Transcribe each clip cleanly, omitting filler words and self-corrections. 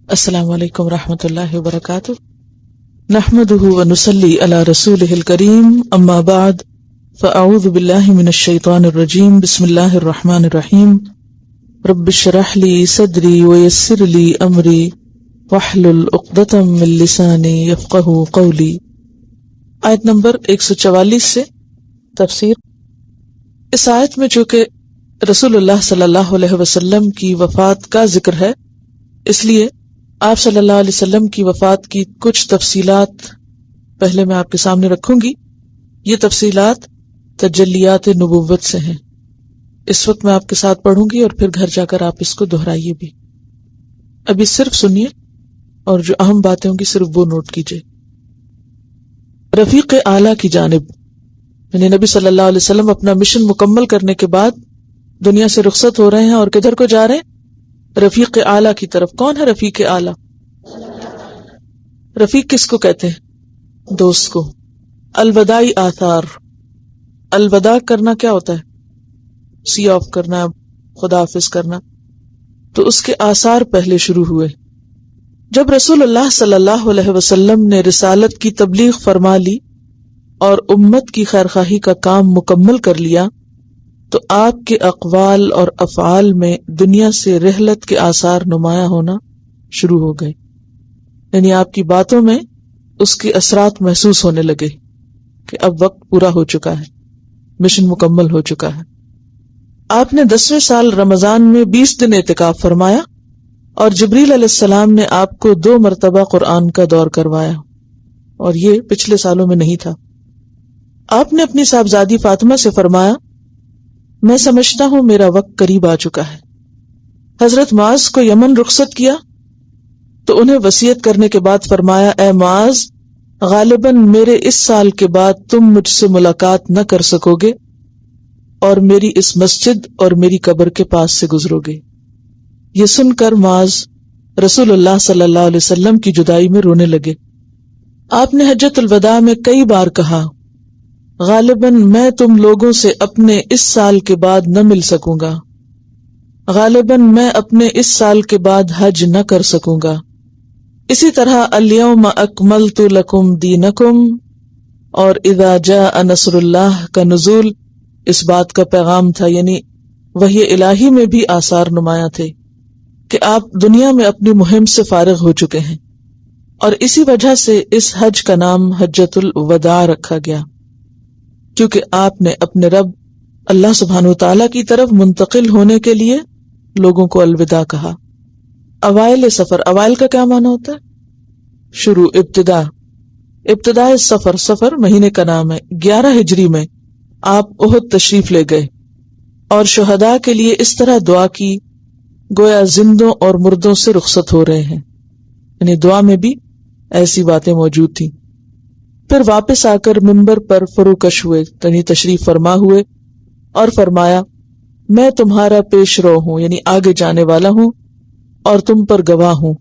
السلام علیکم ورحمۃ اللہ وبرکاتہ، نحمده ونصلی علی رسولہ الکریم، اما بعد فاعوذ باللہ من الشیطان الرجیم، بسم اللہ الرحمن الرحیم، رب اشرح لی صدری ویسر لی امری واحلل عقدۃ من لسانی یفقہوا قولی۔ آیت نمبر 144 سے تفسیر۔ اس آیت میں چونکہ رسول اللہ صلی اللہ علیہ وسلم کی وفات کا ذکر ہے، اس لیے آپ صلی اللہ علیہ وسلم کی وفات کی کچھ تفصیلات پہلے میں آپ کے سامنے رکھوں گی۔ یہ تفصیلات تجلیات نبوت سے ہیں۔ اس وقت میں آپ کے ساتھ پڑھوں گی اور پھر گھر جا کر آپ اس کو دہرائیے بھی۔ ابھی صرف سنیے اور جو اہم باتیں ہوں گی صرف وہ نوٹ کیجیے۔ رفیق اعلیٰ کی جانب، یعنی نبی صلی اللہ علیہ وسلم اپنا مشن مکمل کرنے کے بعد دنیا سے رخصت ہو رہے ہیں اور کدھر کو جا رہے ہیں؟ رفیق اعلیٰ کی طرف۔ کون ہے رفیق اعلیٰ؟ رفیق کس کو کہتے ہیں؟ دوست کو۔ الوداعی آثار، الوداع کرنا کیا ہوتا ہے؟ سی آف کرنا، خدا حافظ کرنا۔ تو اس کے آثار پہلے شروع ہوئے۔ جب رسول اللہ صلی اللہ علیہ وسلم نے رسالت کی تبلیغ فرما لی اور امت کی خیرخواہی کا کام مکمل کر لیا، تو آپ کے اقوال اور افعال میں دنیا سے رحلت کے آثار نمایاں ہونا شروع ہو گئے، یعنی آپ کی باتوں میں اس کے اثرات محسوس ہونے لگے کہ اب وقت پورا ہو چکا ہے، مشن مکمل ہو چکا ہے۔ آپ نے 10ویں سال رمضان میں 20 دن اعتکاف فرمایا اور جبریل علیہ السلام نے آپ کو 2 مرتبہ قرآن کا دور کروایا، اور یہ پچھلے سالوں میں نہیں تھا۔ آپ نے اپنی صاحبزادی فاطمہ سے فرمایا، میں سمجھتا ہوں میرا وقت قریب آ چکا ہے۔ حضرت معاذ کو یمن رخصت کیا تو انہیں وصیت کرنے کے بعد فرمایا، اے معاذ، غالباً میرے اس سال کے بعد تم مجھ سے ملاقات نہ کر سکو گے اور میری اس مسجد اور میری قبر کے پاس سے گزرو گے۔ یہ سن کر معاذ رسول اللہ صلی اللہ علیہ وسلم کی جدائی میں رونے لگے۔ آپ نے حجۃ الوداع میں کئی بار کہا، غالباً میں تم لوگوں سے اپنے اس سال کے بعد نہ مل سکوں گا، غالباً میں اپنے اس سال کے بعد حج نہ کر سکوں گا۔ اسی طرح الیوم اکملت لکم دینکم اور اذا جاء نصر اللہ کا نزول اس بات کا پیغام تھا، یعنی وحی الہی میں بھی آثار نمایاں تھے کہ آپ دنیا میں اپنی مہم سے فارغ ہو چکے ہیں، اور اسی وجہ سے اس حج کا نام حجۃ الوداع رکھا گیا، کیونکہ آپ نے اپنے رب اللہ سبحانہ وتعالی کی طرف منتقل ہونے کے لیے لوگوں کو الوداع کہا۔ اوائل سفر، اوائل کا کیا معنی ہوتا ہے؟ شروع، ابتدا۔ ابتدائے سفر، سفر مہینے کا نام ہے۔ 11 ہجری میں آپ احد تشریف لے گئے اور شہداء کے لیے اس طرح دعا کی گویا زندوں اور مردوں سے رخصت ہو رہے ہیں، یعنی دعا میں بھی ایسی باتیں موجود تھیں۔ پھر واپس آ کر منبر پر فروکش ہوئے، یعنی تشریف فرما ہوئے، اور فرمایا، میں تمہارا پیش رو ہوں، یعنی آگے جانے والا ہوں اور تم پر گواہ ہوں۔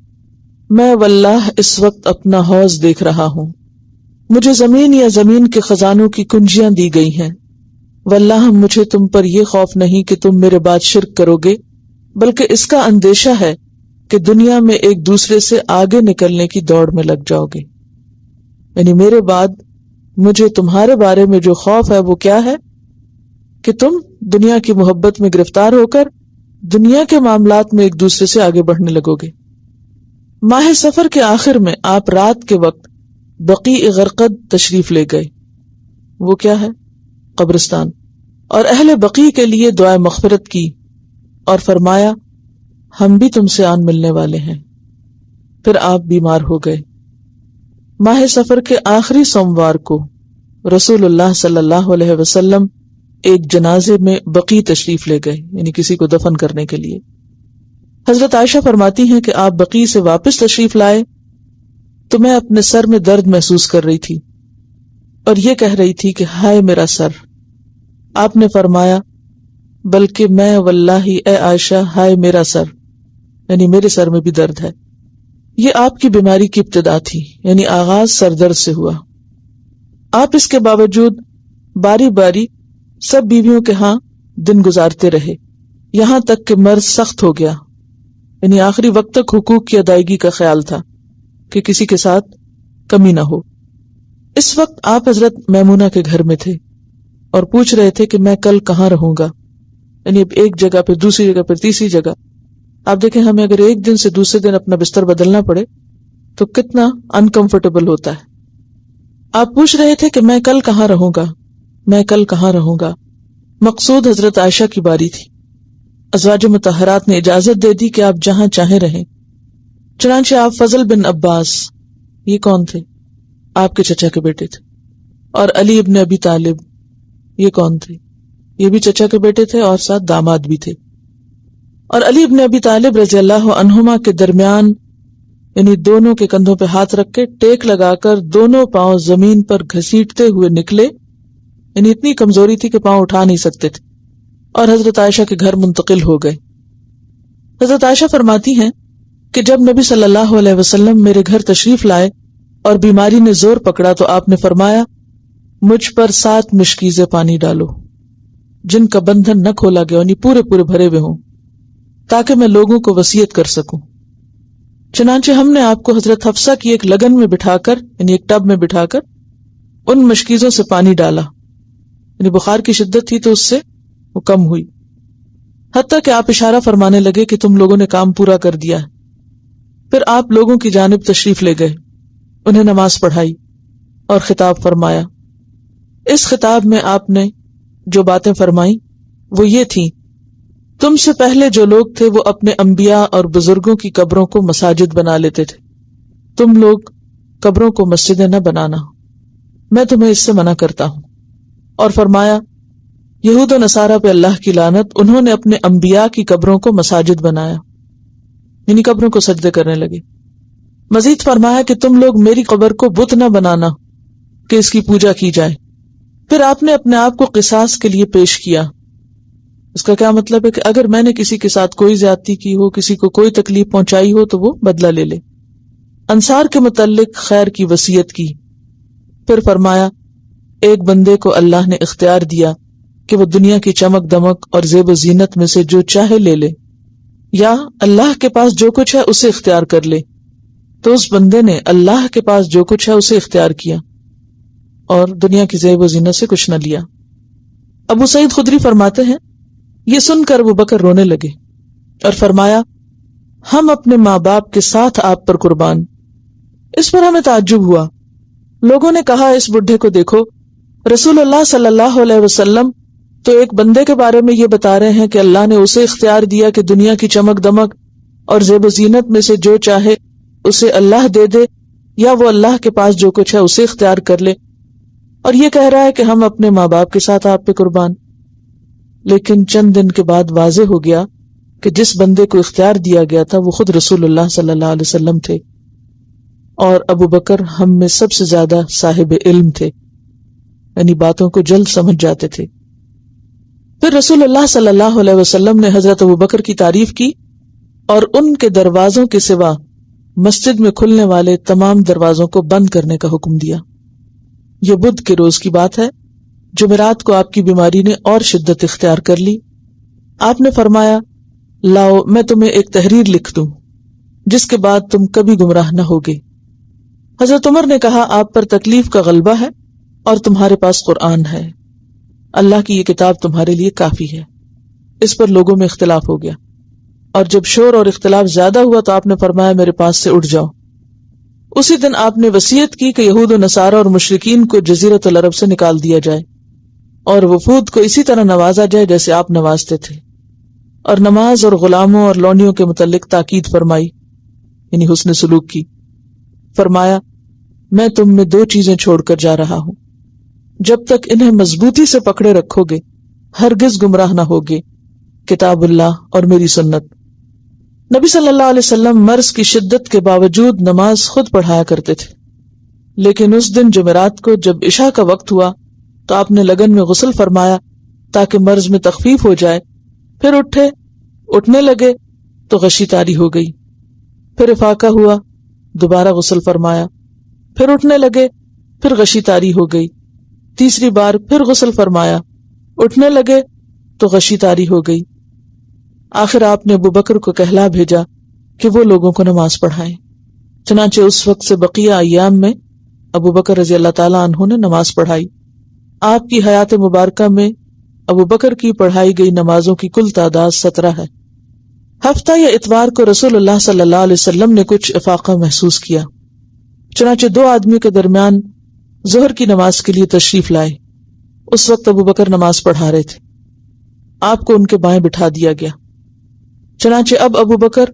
میں واللہ اس وقت اپنا حوض دیکھ رہا ہوں، مجھے زمین یا زمین کے خزانوں کی کنجیاں دی گئی ہیں۔ واللہ مجھے تم پر یہ خوف نہیں کہ تم میرے بعد شرک کرو گے، بلکہ اس کا اندیشہ ہے کہ دنیا میں ایک دوسرے سے آگے نکلنے کی دوڑ میں لگ جاؤ گے۔ یعنی میرے بعد مجھے تمہارے بارے میں جو خوف ہے وہ کیا ہے کہ تم دنیا کی محبت میں گرفتار ہو کر دنیا کے معاملات میں ایک دوسرے سے آگے بڑھنے لگو گے۔ ماہ سفر کے آخر میں آپ رات کے وقت بقیع غرقد تشریف لے گئے، وہ کیا ہے؟ قبرستان، اور اہل بقیع کے لیے دعائے مغفرت کی اور فرمایا، ہم بھی تم سے آن ملنے والے ہیں۔ پھر آپ بیمار ہو گئے۔ ماہ سفر کے آخری سوموار کو رسول اللہ صلی اللہ علیہ وسلم ایک جنازے میں بقیع تشریف لے گئے، یعنی کسی کو دفن کرنے کے لیے۔ حضرت عائشہ فرماتی ہیں کہ آپ بقیع سے واپس تشریف لائے تو میں اپنے سر میں درد محسوس کر رہی تھی اور یہ کہہ رہی تھی کہ ہائے میرا سر۔ آپ نے فرمایا، بلکہ میں واللہ اے عائشہ، ہائے میرا سر، یعنی میرے سر میں بھی درد ہے۔ یہ آپ کی بیماری کی ابتدا تھی، یعنی آغاز سر درد سے ہوا۔ آپ اس کے باوجود باری باری سب بیویوں کے ہاں دن گزارتے رہے، یہاں تک کہ مرض سخت ہو گیا یعنی آخری وقت تک حقوق کی ادائیگی کا خیال تھا کہ کسی کے ساتھ کمی نہ ہو۔ اس وقت آپ حضرت میمونہ کے گھر میں تھے اور پوچھ رہے تھے کہ میں کل کہاں رہوں گا، یعنی ایک جگہ پھر دوسری جگہ پھر تیسری جگہ۔ آپ دیکھیں ہمیں اگر ایک دن سے دوسرے دن اپنا بستر بدلنا پڑے تو کتنا انکمفرٹیبل ہوتا ہے۔ آپ پوچھ رہے تھے کہ میں کل کہاں رہوں گا، میں کل کہاں رہوں گا۔ مقصود حضرت عائشہ کی باری تھی۔ ازواج مطہرات نے اجازت دے دی کہ آپ جہاں چاہیں رہیں۔ چنانچہ آپ فضل بن عباس، یہ کون تھے؟ آپ کے چچا کے بیٹے تھے، اور علی ابن ابی طالب، یہ کون تھے؟ یہ بھی چچا کے بیٹے تھے اور ساتھ داماد بھی تھے۔ اور علی ابن ابی طالب رضی اللہ عنہما کے درمیان، یعنی دونوں کے کندھوں پہ ہاتھ رکھ کے ٹیک لگا کر دونوں پاؤں زمین پر گھسیٹتے ہوئے نکلے، یعنی اتنی کمزوری تھی کہ پاؤں اٹھا نہیں سکتے تھے، اور حضرت عائشہ کے گھر منتقل ہو گئے۔ حضرت عائشہ فرماتی ہیں کہ جب نبی صلی اللہ علیہ وسلم میرے گھر تشریف لائے اور بیماری نے زور پکڑا تو آپ نے فرمایا مجھ پر 7 مشکیزیں پانی ڈالو جن کا بندھن نہ کھولا گیا، یعنی پورے پورے بھرے ہوئے ہوں، تاکہ میں لوگوں کو وصیت کر سکوں۔ چنانچہ ہم نے آپ کو حضرت حفصہ کی ایک لگن میں بٹھا کر، یعنی ایک ٹب میں بٹھا کر ان مشکیزوں سے پانی ڈالا، یعنی بخار کی شدت تھی تو اس سے وہ کم ہوئی، حتیٰ کہ آپ اشارہ فرمانے لگے کہ تم لوگوں نے کام پورا کر دیا ہے۔ پھر آپ لوگوں کی جانب تشریف لے گئے، انہیں نماز پڑھائی اور خطاب فرمایا۔ اس خطاب میں آپ نے جو باتیں فرمائیں وہ یہ تھیں، تم سے پہلے جو لوگ تھے وہ اپنے انبیاء اور بزرگوں کی قبروں کو مساجد بنا لیتے تھے، تم لوگ قبروں کو مسجدیں نہ بنانا، میں تمہیں اس سے منع کرتا ہوں۔ اور فرمایا یہود و نصارہ پہ اللہ کی لعنت، انہوں نے اپنے انبیاء کی قبروں کو مساجد بنایا، یعنی قبروں کو سجدے کرنے لگے۔ مزید فرمایا کہ تم لوگ میری قبر کو بت نہ بنانا کہ اس کی پوجا کی جائے۔ پھر آپ نے اپنے آپ کو قصاص کے لیے پیش کیا۔ اس کا کیا مطلب ہے کہ اگر میں نے کسی کے ساتھ کوئی زیادتی کی ہو، کسی کو کوئی تکلیف پہنچائی ہو تو وہ بدلہ لے لے۔ انصار کے متعلق خیر کی وصیت کی۔ پھر فرمایا ایک بندے کو اللہ نے اختیار دیا کہ وہ دنیا کی چمک دمک اور زیب و زینت میں سے جو چاہے لے لے، یا اللہ کے پاس جو کچھ ہے اسے اختیار کر لے، تو اس بندے نے اللہ کے پاس جو کچھ ہے اسے اختیار کیا اور دنیا کی زیب و زینت سے کچھ نہ لیا۔ ابو سعید خدری فرماتے ہیں یہ سن کر ابو بکر رونے لگے اور فرمایا ہم اپنے ماں باپ کے ساتھ آپ پر قربان۔ اس پر ہمیں تعجب ہوا۔ لوگوں نے کہا اس بڈھے کو دیکھو، رسول اللہ صلی اللہ علیہ وسلم تو ایک بندے کے بارے میں یہ بتا رہے ہیں کہ اللہ نے اسے اختیار دیا کہ دنیا کی چمک دمک اور زیب و زینت میں سے جو چاہے اسے اللہ دے دے، یا وہ اللہ کے پاس جو کچھ ہے اسے اختیار کر لے، اور یہ کہہ رہا ہے کہ ہم اپنے ماں باپ کے ساتھ آپ پہ قربان۔ لیکن چند دن کے بعد واضح ہو گیا کہ جس بندے کو اختیار دیا گیا تھا وہ خود رسول اللہ صلی اللہ علیہ وسلم تھے، اور ابو بکر ہم میں سب سے زیادہ صاحب علم تھے، یعنی باتوں کو جلد سمجھ جاتے تھے۔ پھر رسول اللہ صلی اللہ علیہ وسلم نے حضرت ابو بکر کی تعریف کی اور ان کے دروازوں کے سوا مسجد میں کھلنے والے تمام دروازوں کو بند کرنے کا حکم دیا۔ یہ بدھ کے روز کی بات ہے۔ جمعرات کو آپ کی بیماری نے اور شدت اختیار کر لی۔ آپ نے فرمایا لاؤ میں تمہیں ایک تحریر لکھ دوں جس کے بعد تم کبھی گمراہ نہ ہوگے۔ حضرت عمر نے کہا آپ پر تکلیف کا غلبہ ہے اور تمہارے پاس قرآن ہے، اللہ کی یہ کتاب تمہارے لیے کافی ہے۔ اس پر لوگوں میں اختلاف ہو گیا، اور جب شور اور اختلاف زیادہ ہوا تو آپ نے فرمایا میرے پاس سے اٹھ جاؤ۔ اسی دن آپ نے وصیت کی کہ یہود و نصارہ اور مشرکین کو جزیرۃ العرب سے نکال دیا جائے اور وفود کو اسی طرح نوازا جائے جیسے آپ نوازتے تھے، اور نماز اور غلاموں اور لونڈیوں کے متعلق تاکید فرمائی، یعنی حسن سلوک کی۔ فرمایا میں تم میں 2 چیزیں چھوڑ کر جا رہا ہوں، جب تک انہیں مضبوطی سے پکڑے رکھو گے ہرگز گمراہ نہ ہوگے، کتاب اللہ اور میری سنت۔ نبی صلی اللہ علیہ وسلم مرض کی شدت کے باوجود نماز خود پڑھایا کرتے تھے، لیکن اس دن جمعرات کو جب عشاء کا وقت ہوا تو آپ نے لگن میں غسل فرمایا تاکہ مرض میں تخفیف ہو جائے۔ پھر اٹھنے لگے تو غشی طاری ہو گئی، پھر افاقہ ہوا، دوبارہ غسل فرمایا، پھر اٹھنے لگے، پھر غشی طاری ہو گئی، تیسری بار پھر غسل فرمایا، اٹھنے لگے تو غشی طاری ہو گئی۔ آخر آپ نے ابو بکر کو کہلا بھیجا کہ وہ لوگوں کو نماز پڑھائیں۔ چنانچہ اس وقت سے بقیہ ایام میں ابو بکر رضی اللہ تعالیٰ عنہ نے نماز پڑھائی۔ آپ کی حیات مبارکہ میں ابو بکر کی پڑھائی گئی نمازوں کی کل تعداد 17 ہے۔ ہفتہ یا اتوار کو رسول اللہ صلی اللہ علیہ وسلم نے کچھ افاقہ محسوس کیا، چنانچہ 2 آدمیوں کے درمیان ظہر کی نماز کے لیے تشریف لائے۔ اس وقت ابو بکر نماز پڑھا رہے تھے، آپ کو ان کے بائیں بٹھا دیا گیا۔ چنانچہ اب ابو بکر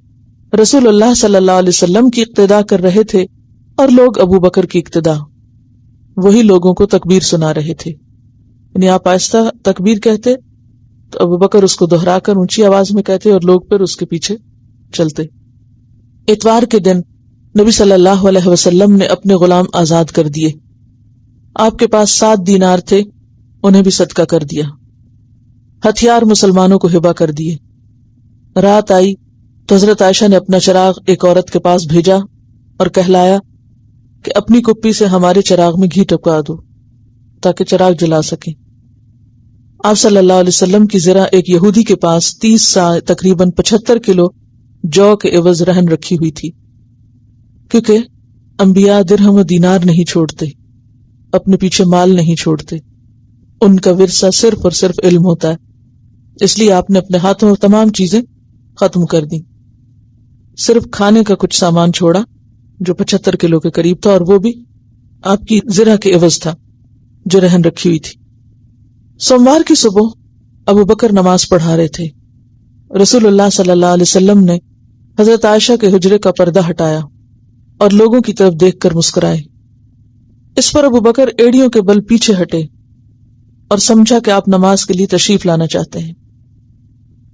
رسول اللہ صلی اللہ علیہ وسلم کی اقتداء کر رہے تھے اور لوگ ابو بکر کی اقتداء، وہی لوگوں کو تکبیر سنا رہے تھے۔ یعنی آپ آہستہ تکبیر کہتے تو ابو بکر اس کو دہرا کر اونچی آواز میں کہتے اور لوگ پھر اس کے پیچھے چلتے۔ اتوار کے دن نبی صلی اللہ علیہ وسلم نے اپنے غلام آزاد کر دیے۔ آپ کے پاس 7 دینار تھے، انہیں بھی صدقہ کر دیا۔ ہتھیار مسلمانوں کو ہبہ کر دیے۔ رات آئی تو حضرت عائشہ نے اپنا چراغ ایک عورت کے پاس بھیجا اور کہلایا کہ اپنی کپی سے ہمارے چراغ میں گھی ٹپکا دو تاکہ چراغ جلا سکیں۔ آپ صلی اللہ علیہ وسلم کی زرہ ایک یہودی کے پاس 30 سا تقریباً 75 کلو جو کے عوض رہن رکھی ہوئی تھی، کیونکہ انبیاء درہم و دینار نہیں چھوڑتے، اپنے پیچھے مال نہیں چھوڑتے، ان کا ورثہ صرف اور صرف علم ہوتا ہے۔ اس لیے آپ نے اپنے ہاتھوں میں تمام چیزیں ختم کر دیں، صرف کھانے کا کچھ سامان چھوڑا جو 75 کلو کے قریب تھا، اور وہ بھی آپ کی زرہ کے عوض تھا جو رہن رکھی ہوئی تھی۔ سوموار کی صبح ابو بکر نماز پڑھا رہے تھے۔ رسول اللہ صلی اللہ علیہ وسلم نے حضرت عائشہ کے حجرے کا پردہ ہٹایا اور لوگوں کی طرف دیکھ کر مسکرائے۔ اس پر ابو بکر ایڑیوں کے بل پیچھے ہٹے اور سمجھا کہ آپ نماز کے لیے تشریف لانا چاہتے ہیں۔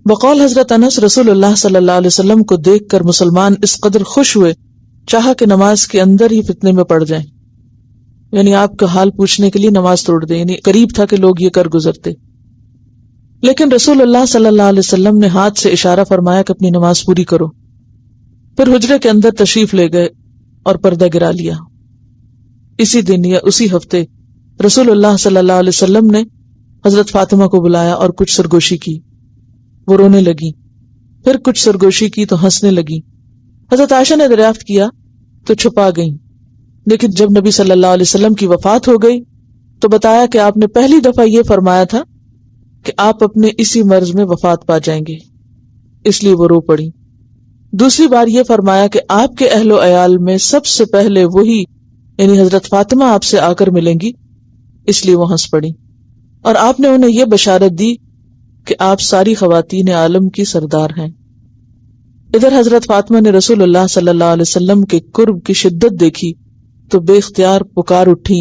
بقول حضرت انس، رسول اللہ صلی اللہ علیہ وسلم کو دیکھ کر مسلمان اس قدر خوش ہوئے چاہا کہ نماز کے اندر ہی فتنے میں پڑ جائیں، یعنی آپ کا حال پوچھنے کے لیے نماز توڑ دیں، یعنی قریب تھا کہ لوگ یہ کر گزرتے۔ لیکن رسول اللہ صلی اللہ علیہ وسلم نے ہاتھ سے اشارہ فرمایا کہ اپنی نماز پوری کرو، پھر حجرے کے اندر تشریف لے گئے اور پردہ گرا لیا۔ اسی دن یا اسی ہفتے رسول اللہ صلی اللہ علیہ وسلم نے حضرت فاطمہ کو بلایا اور کچھ سرگوشی کی، وہ رونے لگی، پھر کچھ سرگوشی کی تو ہنسنے لگی۔ حضرت عائشہ نے دریافت کیا تو چھپا گئیں، لیکن جب نبی صلی اللہ علیہ وسلم کی وفات ہو گئی تو بتایا کہ آپ نے پہلی دفعہ یہ فرمایا تھا کہ آپ اپنے اسی مرض میں وفات پا جائیں گے، اس لیے وہ رو پڑی۔ دوسری بار یہ فرمایا کہ آپ کے اہل و عیال میں سب سے پہلے وہی یعنی حضرت فاطمہ آپ سے آ کر ملیں گی، اس لیے وہ ہنس پڑی، اور آپ نے انہیں یہ بشارت دی کہ آپ ساری خواتین عالم کی سردار ہیں۔ ادھر حضرت فاطمہ نے رسول اللہ صلی اللہ علیہ وسلم کے قرب کی شدت دیکھی تو بے اختیار پکار اٹھی،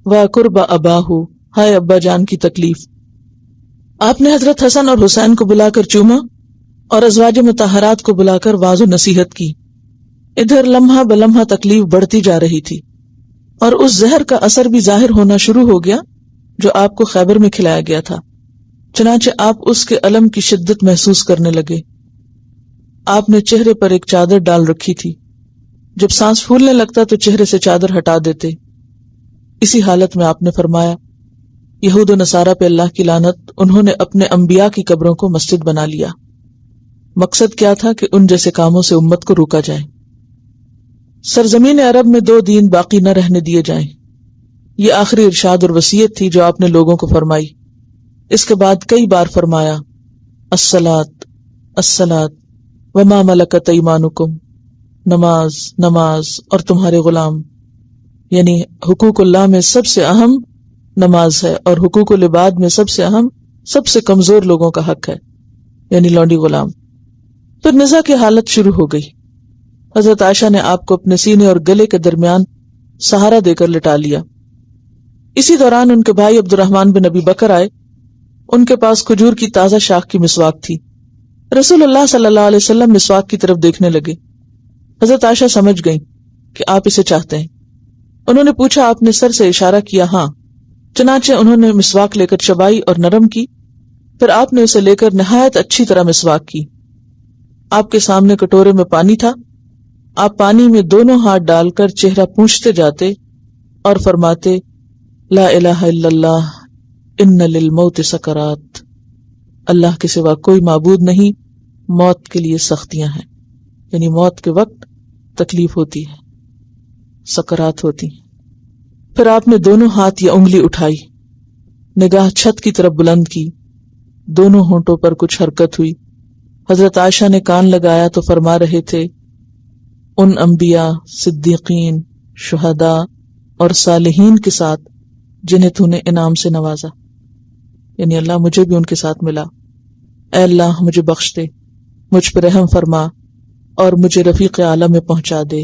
وا قرب اباہو، ہائے ابا جان کی تکلیف۔ آپ نے حضرت حسن اور حسین کو بلا کر چوما اور ازواج مطہرات کو بلا کر واض و نصیحت کی۔ ادھر لمحہ بلمحہ تکلیف بڑھتی جا رہی تھی اور اس زہر کا اثر بھی ظاہر ہونا شروع ہو گیا جو آپ کو خیبر میں کھلایا گیا تھا، چنانچہ آپ اس کے الم کی شدت محسوس کرنے لگے۔ آپ نے چہرے پر ایک چادر ڈال رکھی تھی، جب سانس پھولنے لگتا تو چہرے سے چادر ہٹا دیتے۔ اسی حالت میں آپ نے فرمایا، یہود و نصارہ پہ اللہ کی لعنت، انہوں نے اپنے انبیاء کی قبروں کو مسجد بنا لیا۔ مقصد کیا تھا کہ ان جیسے کاموں سے امت کو روکا جائے، سرزمین عرب میں 2 دین باقی نہ رہنے دیے جائیں۔ یہ آخری ارشاد اور وصیت تھی جو آپ نے لوگوں کو فرمائی۔ اس کے بعد کئی بار فرمایا، الصلاۃ الصلاۃ وما ملکت ایمانکم، نماز نماز اور تمہارے غلام، یعنی حقوق اللہ میں سب سے اہم نماز ہے اور حقوق العباد میں سب سے اہم سب سے کمزور لوگوں کا حق ہے، یعنی لونڈی غلام۔ پھر نزاع کی حالت شروع ہو گئی۔ حضرت عائشہ نے آپ کو اپنے سینے اور گلے کے درمیان سہارا دے کر لٹا لیا۔ اسی دوران ان کے بھائی عبد الرحمن بن ابی بکر آئے، ان کے پاس کھجور کی تازہ شاخ کی مسواک تھی۔ رسول اللہ صلی اللہ علیہ وسلم مسواک کی طرف دیکھنے لگے۔ حضرت عائشہ سمجھ گئیں کہ آپ اسے چاہتے ہیں۔ انہوں نے پوچھا، آپ نے سر سے اشارہ کیا؟ ہاں۔ چنانچہ انہوں نے مسواک لے کر چبائی اور نرم کی، پھر آپ نے اسے لے کر نہایت اچھی طرح مسواک کی۔ آپ کے سامنے کٹورے میں پانی تھا، آپ پانی میں دونوں ہاتھ ڈال کر چہرہ پونچھتے جاتے اور فرماتے، لا الہ الا اللہ ان للموت سکرات، اللہ کے سوا کوئی معبود نہیں، موت کے لیے سختیاں ہیں۔ یعنی موت کے وقت تکلیف ہوتی ہے، سکرات ہوتی ہیں۔ پھر آپ نے دونوں ہاتھ یا انگلی اٹھائی، نگاہ چھت کی طرف بلند کی، دونوں ہونٹوں پر کچھ حرکت ہوئی۔ حضرت عائشہ نے کان لگایا تو فرما رہے تھے، ان انبیاء، صدیقین، شہداء اور صالحین کے ساتھ جنہیں تو نے انعام سے نوازا، یعنی اللہ مجھے بھی ان کے ساتھ ملا۔ اے اللہ مجھے بخش دے، مجھ پر رحم فرما اور مجھے رفیق اعلیٰ میں پہنچا دے۔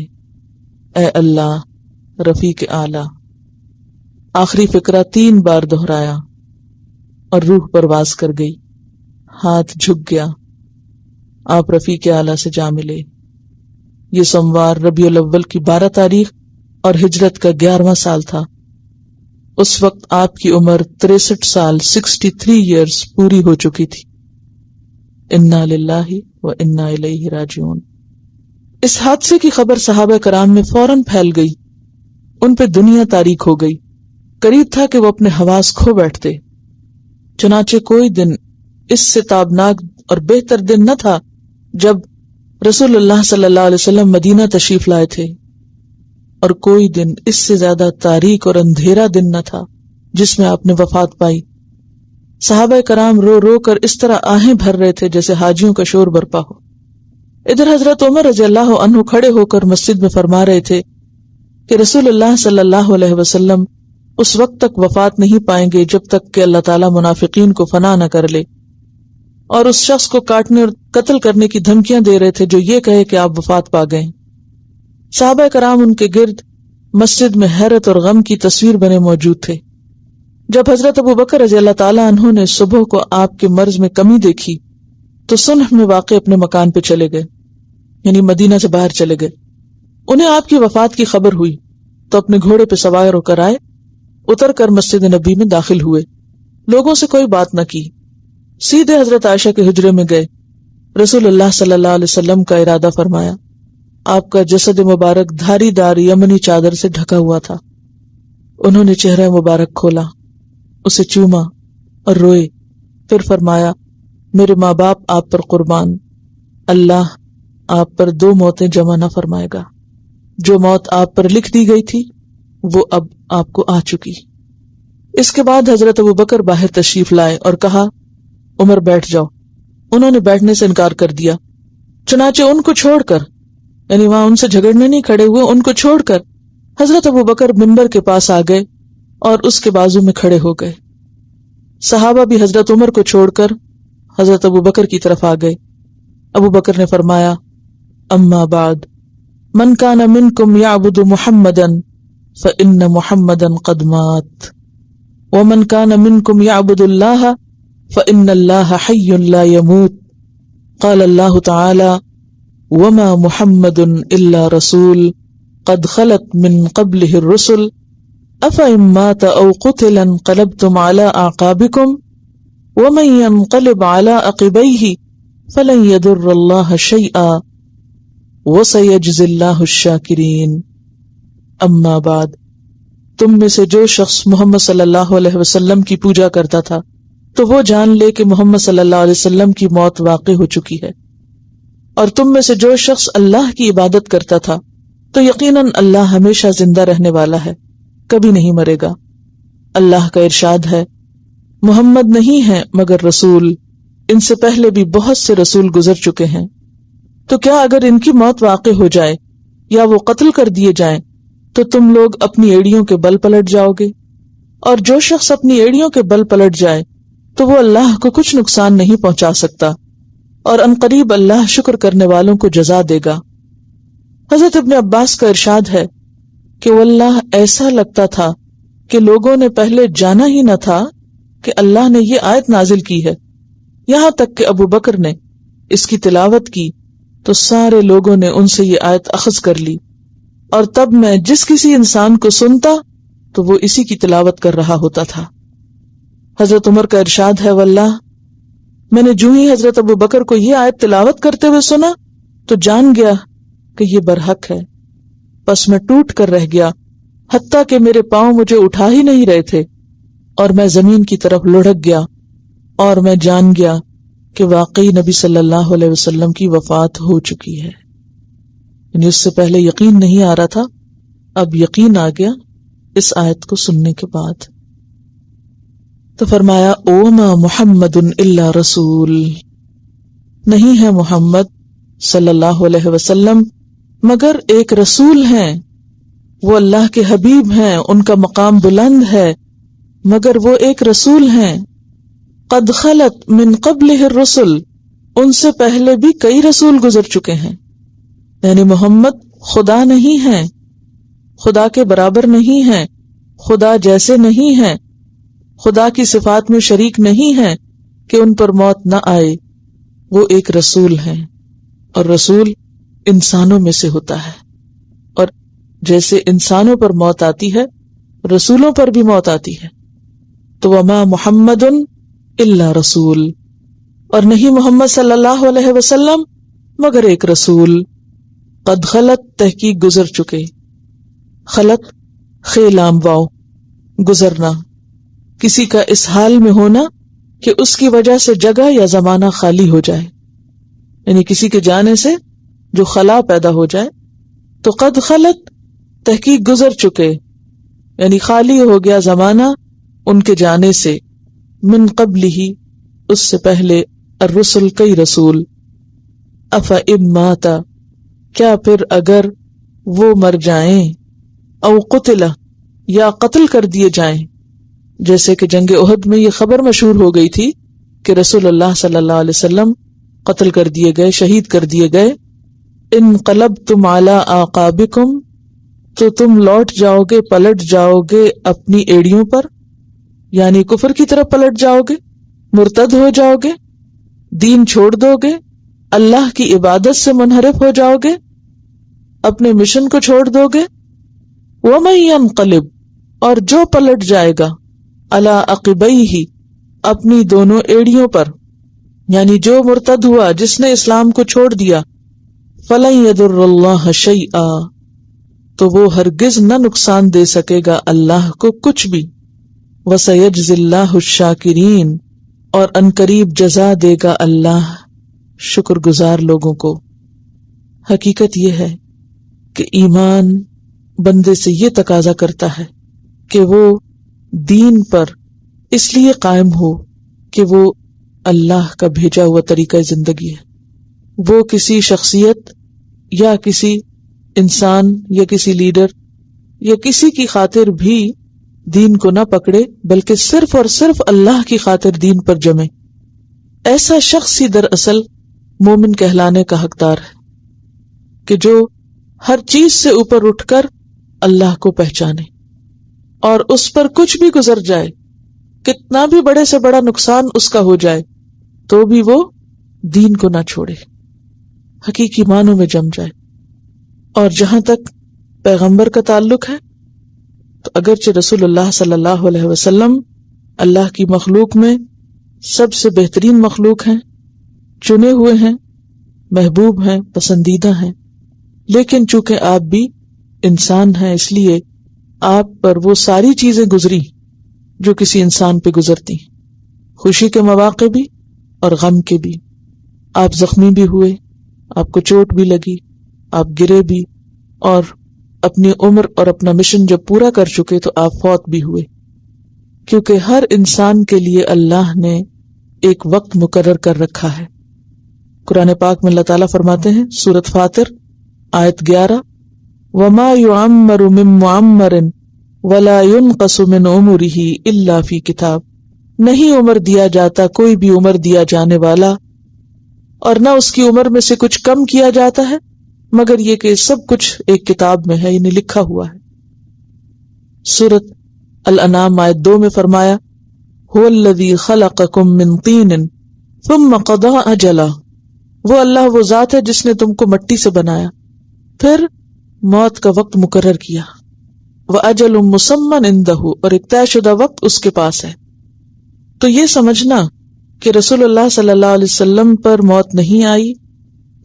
اے اللہ رفیق اعلیٰ۔ آخری فقرہ 3 بار دہرایا اور روح پرواز کر گئی، ہاتھ جھک گیا، آپ رفیق اعلیٰ سے جا ملے۔ یہ سوموار ربیع الاول کی 12 تاریخ اور ہجرت کا 11واں سال تھا۔ اس وقت آپ کی عمر 63 سال 63 ایئرز پوری ہو چکی تھی۔ انا للہ و انا الیہ راجعون۔ اس حادثے کی خبر صحابہ کرام میں فوراً پھیل گئی، ان پہ دنیا تاریک ہو گئی۔ قریب تھا کہ وہ اپنے حواس کھو بیٹھتے۔ چنانچہ کوئی دن اس سے تابناک اور بہتر دن نہ تھا جب رسول اللہ صلی اللہ علیہ وسلم مدینہ تشریف لائے تھے، اور کوئی دن اس سے زیادہ تاریک اور اندھیرا دن نہ تھا جس میں آپ نے وفات پائی۔ صحابہ کرام رو رو کر اس طرح آہیں بھر رہے تھے جیسے حاجیوں کا شور برپا ہو۔ ادھر حضرت عمر رضی اللہ عنہ کھڑے ہو کر مسجد میں فرما رہے تھے کہ رسول اللہ صلی اللہ علیہ وسلم اس وقت تک وفات نہیں پائیں گے جب تک کہ اللہ تعالیٰ منافقین کو فنا نہ کر لے، اور اس شخص کو کاٹنے اور قتل کرنے کی دھمکیاں دے رہے تھے جو یہ کہے کہ آپ وفات پا گئے۔ صحابہ کرام ان کے گرد مسجد میں حیرت اور غم کی تصویر بنے موجود تھے۔ جب حضرت ابوبکر رضی اللہ تعالیٰ عنہ نے صبح کو آپ کے مرض میں کمی دیکھی تو صنح میں واقع اپنے مکان پہ چلے گئے، یعنی مدینہ سے باہر چلے گئے۔ انہیں آپ کی وفات کی خبر ہوئی تو اپنے گھوڑے پہ سوار ہو کر آئے، اتر کر مسجد نبی میں داخل ہوئے، لوگوں سے کوئی بات نہ کی، سیدھے حضرت عائشہ کے حجرے میں گئے۔ رسول اللہ صلی اللہ علیہ وسلم کا ارادہ فرمایا۔ آپ کا جسد مبارک دھاری دار یمنی چادر سے ڈھکا ہوا تھا۔ انہوں نے چہرہ مبارک کھولا، اسے چوما اور روئے، پھر فرمایا، میرے ماں باپ آپ پر قربان، اللہ آپ پر 2 موتیں جمع نہ فرمائے گا۔ جو موت آپ پر لکھ دی گئی تھی وہ اب آپ کو آ چکی۔ اس کے بعد حضرت ابوبکر باہر تشریف لائے اور کہا، عمر بیٹھ جاؤ۔ انہوں نے بیٹھنے سے انکار کر دیا۔ چنانچہ ان کو چھوڑ کر، یعنی وہاں ان سے جھگڑنے نہیں کھڑے ہوئے، ان کو چھوڑ کر حضرت ابوبکر منبر کے پاس آ گئے اور اس کے بازو میں کھڑے ہو گئے۔ صحابہ بھی حضرت عمر کو چھوڑ کر حضرت ابوبکر کی طرف آ گئے۔ ابوبکر نے فرمایا، اما بعد، من کان منکم یعبد محمدا فإن محمدا قد مات ومن کان منکم یعبد اللہ فإن اللہ حی لا يموت قال اللہ تعالی وما محمد الا رسول قد خلت من قبلہ الرسل افإن مات او قتل انقلبتم على اعقابکم ومن ينقلب على عقبیہ فلن يضر اللہ شیئا وَسَيَجْزِي اللَّهُ الشَّاكِرِينَ۔ اما بعد، تم میں سے جو شخص محمد صلی اللہ علیہ وسلم کی پوجا کرتا تھا تو وہ جان لے کہ محمد صلی اللہ علیہ وسلم کی موت واقع ہو چکی ہے، اور تم میں سے جو شخص اللہ کی عبادت کرتا تھا تو یقیناً اللہ ہمیشہ زندہ رہنے والا ہے، کبھی نہیں مرے گا۔ اللہ کا ارشاد ہے، محمد نہیں ہے مگر رسول، ان سے پہلے بھی بہت سے رسول گزر چکے ہیں، تو کیا اگر ان کی موت واقع ہو جائے یا وہ قتل کر دیے جائیں تو تم لوگ اپنی ایڑیوں کے بل پلٹ جاؤ گے؟ اور جو شخص اپنی ایڑیوں کے بل پلٹ جائے تو وہ اللہ کو کچھ نقصان نہیں پہنچا سکتا، اور عنقریب اللہ شکر کرنے والوں کو جزا دے گا۔ حضرت ابن عباس کا ارشاد ہے کہ واللہ ایسا لگتا تھا کہ لوگوں نے پہلے جانا ہی نہ تھا کہ اللہ نے یہ آیت نازل کی ہے، یہاں تک کہ ابو بکر نے اس کی تلاوت کی تو سارے لوگوں نے ان سے یہ آیت اخذ کر لی، اور تب میں جس کسی انسان کو سنتا تو وہ اسی کی تلاوت کر رہا ہوتا تھا۔ حضرت عمر کا ارشاد ہے، واللہ میں نے جو ہی حضرت ابو بکر کو یہ آیت تلاوت کرتے ہوئے سنا تو جان گیا کہ یہ برحق ہے، پس میں ٹوٹ کر رہ گیا، حتیٰ کہ میرے پاؤں مجھے اٹھا ہی نہیں رہے تھے، اور میں زمین کی طرف لڑھک گیا، اور میں جان گیا کہ واقعی نبی صلی اللہ علیہ وسلم کی وفات ہو چکی ہے۔ یعنی اس سے پہلے یقین نہیں آ رہا تھا، اب یقین آ گیا اس آیت کو سننے کے بعد۔ تو فرمایا وما محمد الا رسول، نہیں ہے محمد صلی اللہ علیہ وسلم مگر ایک رسول ہیں، وہ اللہ کے حبیب ہیں، ان کا مقام بلند ہے، مگر وہ ایک رسول ہیں۔ قد خلت من قبلہ الرسل، ان سے پہلے بھی کئی رسول گزر چکے ہیں، یعنی محمد خدا نہیں ہیں، خدا کے برابر نہیں ہیں، خدا جیسے نہیں ہیں، خدا کی صفات میں شریک نہیں ہیں کہ ان پر موت نہ آئے، وہ ایک رسول ہیں، اور رسول انسانوں میں سے ہوتا ہے، اور جیسے انسانوں پر موت آتی ہے رسولوں پر بھی موت آتی ہے۔ تو وما محمد الا رسول، اور نہیں محمد صلی اللہ علیہ وسلم مگر ایک رسول، قد خلت تحقیق گزر چکے، خلت خیلام واو گزرنا، کسی کا اس حال میں ہونا کہ اس کی وجہ سے جگہ یا زمانہ خالی ہو جائے، یعنی کسی کے جانے سے جو خلا پیدا ہو جائے، تو قد خلت تحقیق گزر چکے، یعنی خالی ہو گیا زمانہ ان کے جانے سے، من قبلہ اس سے پہلے، الرسل کئی رسول، افإن مات کیا پھر اگر وہ مر جائیں، او قتل یا قتل کر دیے جائیں، جیسے کہ جنگ احد میں یہ خبر مشہور ہو گئی تھی کہ رسول اللہ صلی اللہ علیہ وسلم قتل کر دیے گئے، شہید کر دیے گئے، انقلبتم علی اعقابکم تو تم لوٹ جاؤ گے، پلٹ جاؤ گے اپنی ایڑیوں پر، یعنی کفر کی طرف پلٹ جاؤ گے، مرتد ہو جاؤ گے، دین چھوڑ دو گے، اللہ کی عبادت سے منحرف ہو جاؤ گے، اپنے مشن کو چھوڑ دو گے، وَمَن يَنقلب اور جو پلٹ جائے گا، علی عقبیہ اپنی دونوں ایڑیوں پر، یعنی جو مرتد ہوا، جس نے اسلام کو چھوڑ دیا، فَلَن يَضُرَّ اللَّهَ شَيْئًا تو وہ ہرگز نہ نقصان دے سکے گا اللہ کو کچھ بھی، وَسَيَجْزِي اللَّهُ الشَّاكِرِينَ اور عنقریب جزا دے گا اللہ شکر گزار لوگوں کو۔ حقیقت یہ ہے کہ ایمان بندے سے یہ تقاضا کرتا ہے کہ وہ دین پر اس لیے قائم ہو کہ وہ اللہ کا بھیجا ہوا طریقہ زندگی ہے، وہ کسی شخصیت یا کسی انسان یا کسی لیڈر یا کسی کی خاطر بھی دین کو نہ پکڑے، بلکہ صرف اور صرف اللہ کی خاطر دین پر جمے۔ ایسا شخص ہی دراصل مومن کہلانے کا حقدار ہے کہ جو ہر چیز سے اوپر اٹھ کر اللہ کو پہچانے، اور اس پر کچھ بھی گزر جائے، کتنا بھی بڑے سے بڑا نقصان اس کا ہو جائے، تو بھی وہ دین کو نہ چھوڑے، حقیقی معنوں میں جم جائے۔ اور جہاں تک پیغمبر کا تعلق ہے تو اگرچہ رسول اللہ صلی اللہ علیہ وسلم اللہ کی مخلوق میں سب سے بہترین مخلوق ہیں، چنے ہوئے ہیں، محبوب ہیں، پسندیدہ ہیں، لیکن چونکہ آپ بھی انسان ہیں، اس لیے آپ پر وہ ساری چیزیں گزری جو کسی انسان پہ گزرتی، خوشی کے مواقع بھی اور غم کے بھی۔ آپ زخمی بھی ہوئے، آپ کو چوٹ بھی لگی، آپ گرے بھی، اور اپنی عمر اور اپنا مشن جب پورا کر چکے تو آپ فوت بھی ہوئے، کیونکہ ہر انسان کے لیے اللہ نے ایک وقت مقرر کر رکھا ہے۔ قرآن پاک میں اللہ تعالیٰ فرماتے ہیں، سورۃ فاطر آیت 11، وَمَا يُعَمَّرُ مِن مُعَمَّرٍ وَلَا يُنقَصُ مِنْ عُمُرِهِ إِلَّا فِي كِتَابٍ نہیں عمر دیا جاتا کوئی بھی عمر دیا جانے والا، اور نہ اس کی عمر میں سے کچھ کم کیا جاتا ہے، مگر یہ کہ سب کچھ ایک کتاب میں ہے، یعنی لکھا ہوا ہے۔ سورۃ الانعام آیت 2 میں فرمایا، هُوَ الَّذِي خَلَقَكُم مِّن طِينٍ ثُمَّ قَضَىٰ أَجَلًا وہ اللہ وہ ذات ہے جس نے تم کو مٹی سے بنایا، پھر موت کا وقت مقرر کیا، وَأَجَلٌ مُّسَمًّى عِندَهُ اور ایک طے شدہ وقت اس کے پاس ہے۔ تو یہ سمجھنا کہ رسول اللہ صلی اللہ علیہ وسلم پر موت نہیں آئی،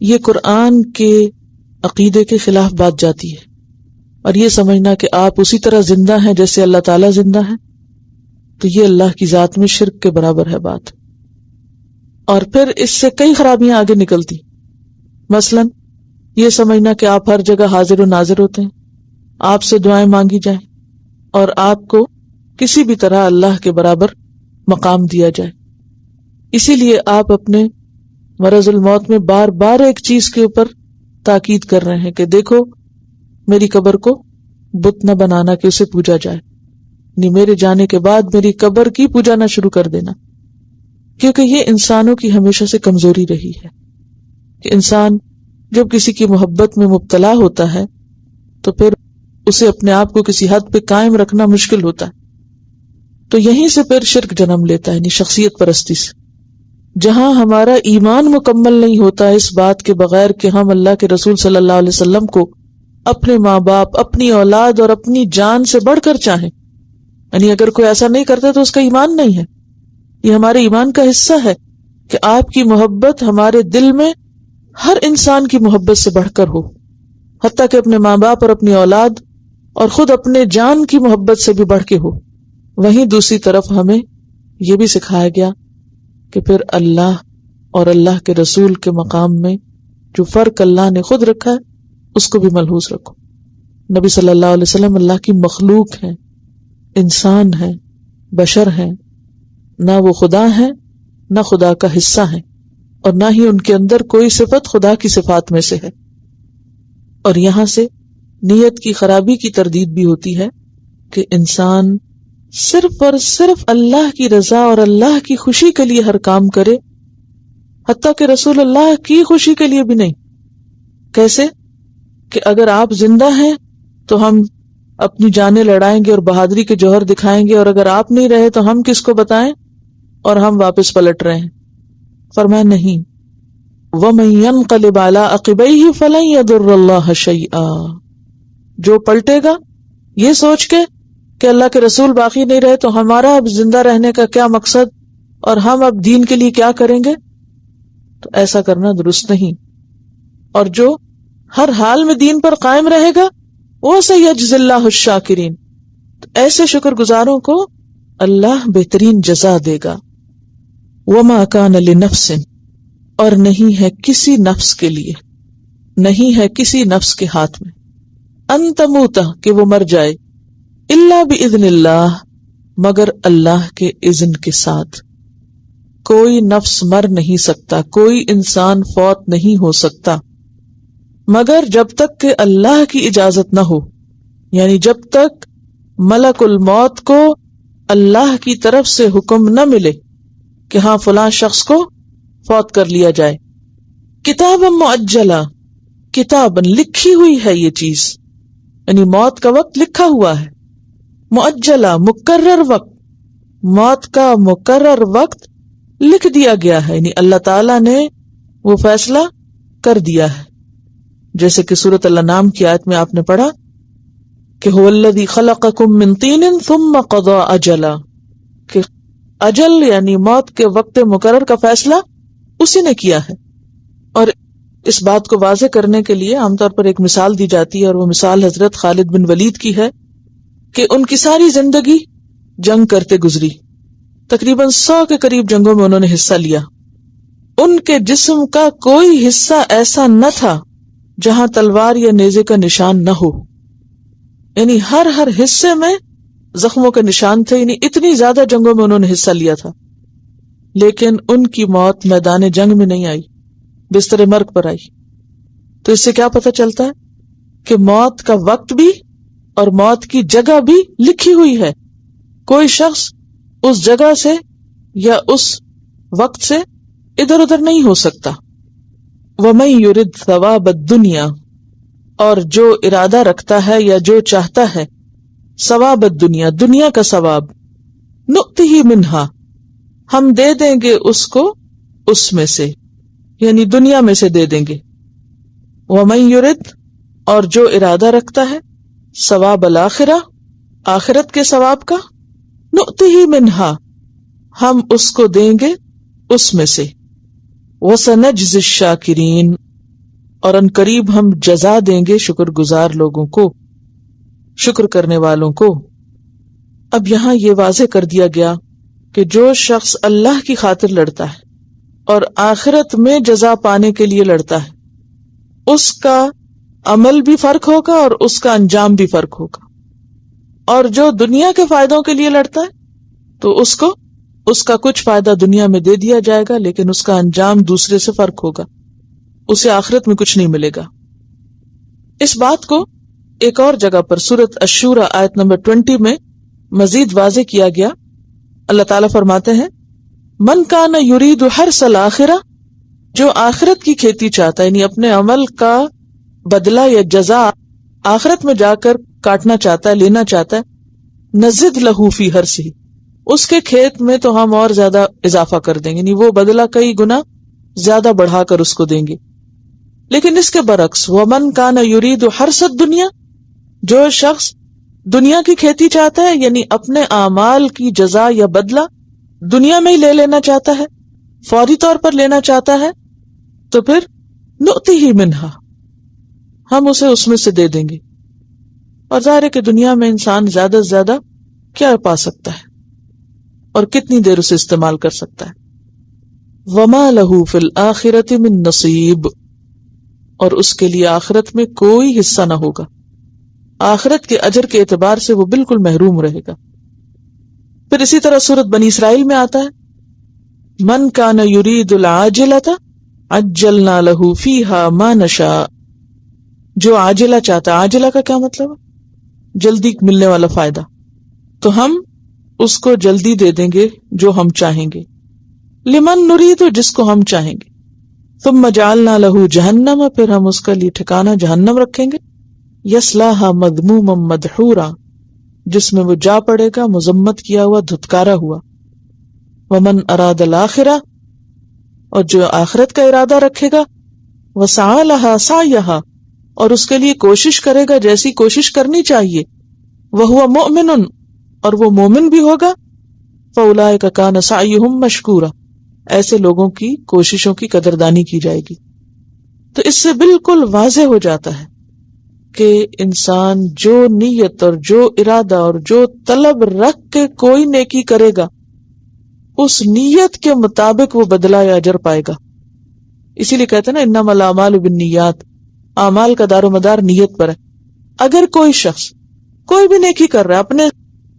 یہ قرآن کے عقیدے کے خلاف بات جاتی ہے، اور یہ سمجھنا کہ آپ اسی طرح زندہ ہیں جیسے اللہ تعالیٰ زندہ ہے، تو یہ اللہ کی ذات میں شرک کے برابر ہے بات۔ اور پھر اس سے کئی خرابیاں آگے نکلتی، مثلا یہ سمجھنا کہ آپ ہر جگہ حاضر و ناظر ہوتے ہیں، آپ سے دعائیں مانگی جائیں اور آپ کو کسی بھی طرح اللہ کے برابر مقام دیا جائے. اسی لیے آپ اپنے مرض الموت میں بار بار ایک چیز کے اوپر تاکید کر رہے ہیں کہ دیکھو میری قبر کو بت نہ بنانا کہ اسے پوجا جائے، یعنی میرے جانے کے بعد میری قبر کی پوجا نہ شروع کر دینا. کیونکہ یہ انسانوں کی ہمیشہ سے کمزوری رہی ہے کہ انسان جب کسی کی محبت میں مبتلا ہوتا ہے تو پھر اسے اپنے آپ کو کسی حد پہ قائم رکھنا مشکل ہوتا ہے. تو یہیں سے پھر شرک جنم لیتا ہے، یعنی شخصیت پرستی سے. جہاں ہمارا ایمان مکمل نہیں ہوتا اس بات کے بغیر کہ ہم اللہ کے رسول صلی اللہ علیہ وسلم کو اپنے ماں باپ، اپنی اولاد اور اپنی جان سے بڑھ کر چاہیں، یعنی اگر کوئی ایسا نہیں کرتا تو اس کا ایمان نہیں ہے. یہ ہمارے ایمان کا حصہ ہے کہ آپ کی محبت ہمارے دل میں ہر انسان کی محبت سے بڑھ کر ہو، حتیٰ کہ اپنے ماں باپ اور اپنی اولاد اور خود اپنے جان کی محبت سے بھی بڑھ کے ہو. وہیں دوسری طرف ہمیں یہ بھی سکھایا گیا کہ پھر اللہ اور اللہ کے رسول کے مقام میں جو فرق اللہ نے خود رکھا ہے اس کو بھی ملحوظ رکھو. نبی صلی اللہ علیہ وسلم اللہ کی مخلوق ہیں، انسان ہیں، بشر ہیں، نہ وہ خدا ہیں نہ خدا کا حصہ ہیں، اور نہ ہی ان کے اندر کوئی صفت خدا کی صفات میں سے ہے. اور یہاں سے نیت کی خرابی کی تردید بھی ہوتی ہے کہ انسان صرف اور صرف اللہ کی رضا اور اللہ کی خوشی کے لیے ہر کام کرے، حتیٰ کہ رسول اللہ کی خوشی کے لیے بھی نہیں. کیسے کہ اگر آپ زندہ ہیں تو ہم اپنی جانیں لڑائیں گے اور بہادری کے جوہر دکھائیں گے، اور اگر آپ نہیں رہے تو ہم کس کو بتائیں، اور ہم واپس پلٹ رہے ہیں. فرمایا نہیں، وَمَن يَنْقَلِبْ عَلَىٰ عَقِبَيْهِ فَلَن يَضُرَّ اللَّهَ شَيْئًا، جو پلٹے گا یہ سوچ کے کہ اللہ کے رسول باقی نہیں رہے تو ہمارا اب زندہ رہنے کا کیا مقصد اور ہم اب دین کے لیے کیا کریں گے، تو ایسا کرنا درست نہیں. اور جو ہر حال میں دین پر قائم رہے گا وہ سَيَجْزِي اللَّهُ الشَّاكِرِينَ، تو ایسے شکر گزاروں کو اللہ بہترین جزا دے گا. وَمَا كَانَ لِنَفْسٍ، اور نہیں ہے کسی نفس کے لیے، نہیں ہے کسی نفس کے ہاتھ میں، ان تموت، کہ وہ مر جائے، الا باذن اللہ، مگر اللہ کے اذن کے ساتھ. کوئی نفس مر نہیں سکتا، کوئی انسان فوت نہیں ہو سکتا مگر جب تک کہ اللہ کی اجازت نہ ہو، یعنی جب تک ملک الموت کو اللہ کی طرف سے حکم نہ ملے کہ ہاں فلاں شخص کو فوت کر لیا جائے. کتابا مؤجلا، کتاباً لکھی ہوئی ہے یہ چیز، یعنی موت کا وقت لکھا ہوا ہے. مؤجلا، مقرر وقت، موت کا مقرر وقت لکھ دیا گیا ہے، یعنی اللہ تعالیٰ نے وہ فیصلہ کر دیا ہے. جیسے کہ سورۃ الانعام کی آیت میں آپ نے پڑھا کہ هو الذی خلقکم من طین ثم قضى اجلا، کہ اجل یعنی موت کے وقت مقرر کا فیصلہ اسی نے کیا ہے. اور اس بات کو واضح کرنے کے لیے عام طور پر ایک مثال دی جاتی ہے، اور وہ مثال حضرت خالد بن ولید کی ہے کہ ان کی ساری زندگی جنگ کرتے گزری، تقریباً 100 کے قریب جنگوں میں انہوں نے حصہ لیا. ان کے جسم کا کوئی حصہ ایسا نہ تھا جہاں تلوار یا نیزے کا نشان نہ ہو، یعنی ہر حصے میں زخموں کے نشان تھے، یعنی اتنی زیادہ جنگوں میں انہوں نے حصہ لیا تھا. لیکن ان کی موت میدان جنگ میں نہیں آئی، بستر مرگ پر آئی. تو اس سے کیا پتہ چلتا ہے کہ موت کا وقت بھی اور موت کی جگہ بھی لکھی ہوئی ہے. کوئی شخص اس جگہ سے یا اس وقت سے ادھر ادھر نہیں ہو سکتا. وَمَن يُرِدْ ثَوَابَ الدُّنْيَا، اور جو ارادہ رکھتا ہے یا جو چاہتا ہے ثواب الدنیا، دنیا کا ثواب، نُؤْتِهِ مِنْهَا، ہم دے دیں گے اس کو اس میں سے، یعنی دنیا میں سے دے دیں گے. وَمَن يُرِدْ، اور جو ارادہ رکھتا ہے ثواب الآخرہ، آخرت کے ثواب کا، نُؤْتِهِ مِنْهَا، ہم اس کو دیں گے اس میں سے. وَسَنَجْزِي الشَّاكِرِينَ، اور ان قریب ہم جزا دیں گے شکر گزار لوگوں کو، شکر کرنے والوں کو. اب یہاں یہ واضح کر دیا گیا کہ جو شخص اللہ کی خاطر لڑتا ہے اور آخرت میں جزا پانے کے لیے لڑتا ہے اس کا عمل بھی فرق ہوگا اور اس کا انجام بھی فرق ہوگا. اور جو دنیا کے فائدوں کے لیے لڑتا ہے تو اس کا کچھ فائدہ دنیا میں دے دیا جائے گا، لیکن اس کا انجام دوسرے سے فرق ہوگا، اسے آخرت میں کچھ نہیں ملے گا. اس بات کو ایک اور جگہ پر سورۃ الشورى آیت نمبر 20 میں مزید واضح کیا گیا. اللہ تعالیٰ فرماتے ہیں من کان یرید حرث الآخرہ، جو آخرت کی کھیتی چاہتا ہے، یعنی اپنے عمل کا بدلہ یا جزا آخرت میں جا کر کاٹنا چاہتا ہے، لینا چاہتا ہے، نزد لہ فی حرثہ، اس کے کھیت میں تو ہم اور زیادہ اضافہ کر دیں گے، یعنی وہ بدلہ کئی گنا زیادہ بڑھا کر اس کو دیں گے. لیکن اس کے برعکس ومن کان یرید حرث الدنیا، جو شخص دنیا کی کھیتی چاہتا ہے، یعنی اپنے اعمال کی جزا یا بدلہ دنیا میں ہی لے لینا چاہتا ہے، فوری طور پر لینا چاہتا ہے، تو پھر نؤتیہ منہا، ہم اسے اس میں سے دے دیں گے. اور ظاہر ہے کہ دنیا میں انسان زیادہ سے زیادہ کیا پا سکتا ہے اور کتنی دیر اسے استعمال کر سکتا ہے. وما لہ فی الآخرۃ من نصیب، اور اس کے لیے آخرت میں کوئی حصہ نہ ہوگا، آخرت کے اجر کے اعتبار سے وہ بالکل محروم رہے گا. پھر اسی طرح سورۃ بنی اسرائیل میں آتا ہے من کان یرید العاجلۃ عجلنا لہ فیہا ما نشاء، جو عاجلہ چاہتا ہے، عاجلہ کا کیا مطلب ہے؟ جلدی ملنے والا فائدہ، تو ہم اس کو جلدی دے دیں گے جو ہم چاہیں گے. لمن نرید، جس کو ہم چاہیں گے. ثم جعلنا لہ جہنم، پھر ہم اس کا لیے ٹھکانہ جہنم رکھیں گے. یصلاھا مذموما مدحورا، جس میں وہ جا پڑے گا مذمت کیا ہوا، دھتکارا ہوا. ومن اراد الآخرہ، اور جو آخرت کا ارادہ رکھے گا، وسعی لہا سعیہا، اور اس کے لیے کوشش کرے گا جیسی کوشش کرنی چاہیے. وہو مؤمن، اور وہ مومن بھی ہوگا. فاولئک کان سعیہم مشکورا، ایسے لوگوں کی کوششوں کی قدردانی کی جائے گی. تو اس سے بالکل واضح ہو جاتا ہے کہ انسان جو نیت اور جو ارادہ اور جو طلب رکھ کے کوئی نیکی کرے گا، اس نیت کے مطابق وہ بدلہ یا اجر پائے گا. اسی لیے کہتے ہیں نا انما الاعمال بالنیات، اعمال کا دار و مدار نیت پر ہے. اگر کوئی شخص کوئی بھی نیکی کر رہا ہے، اپنے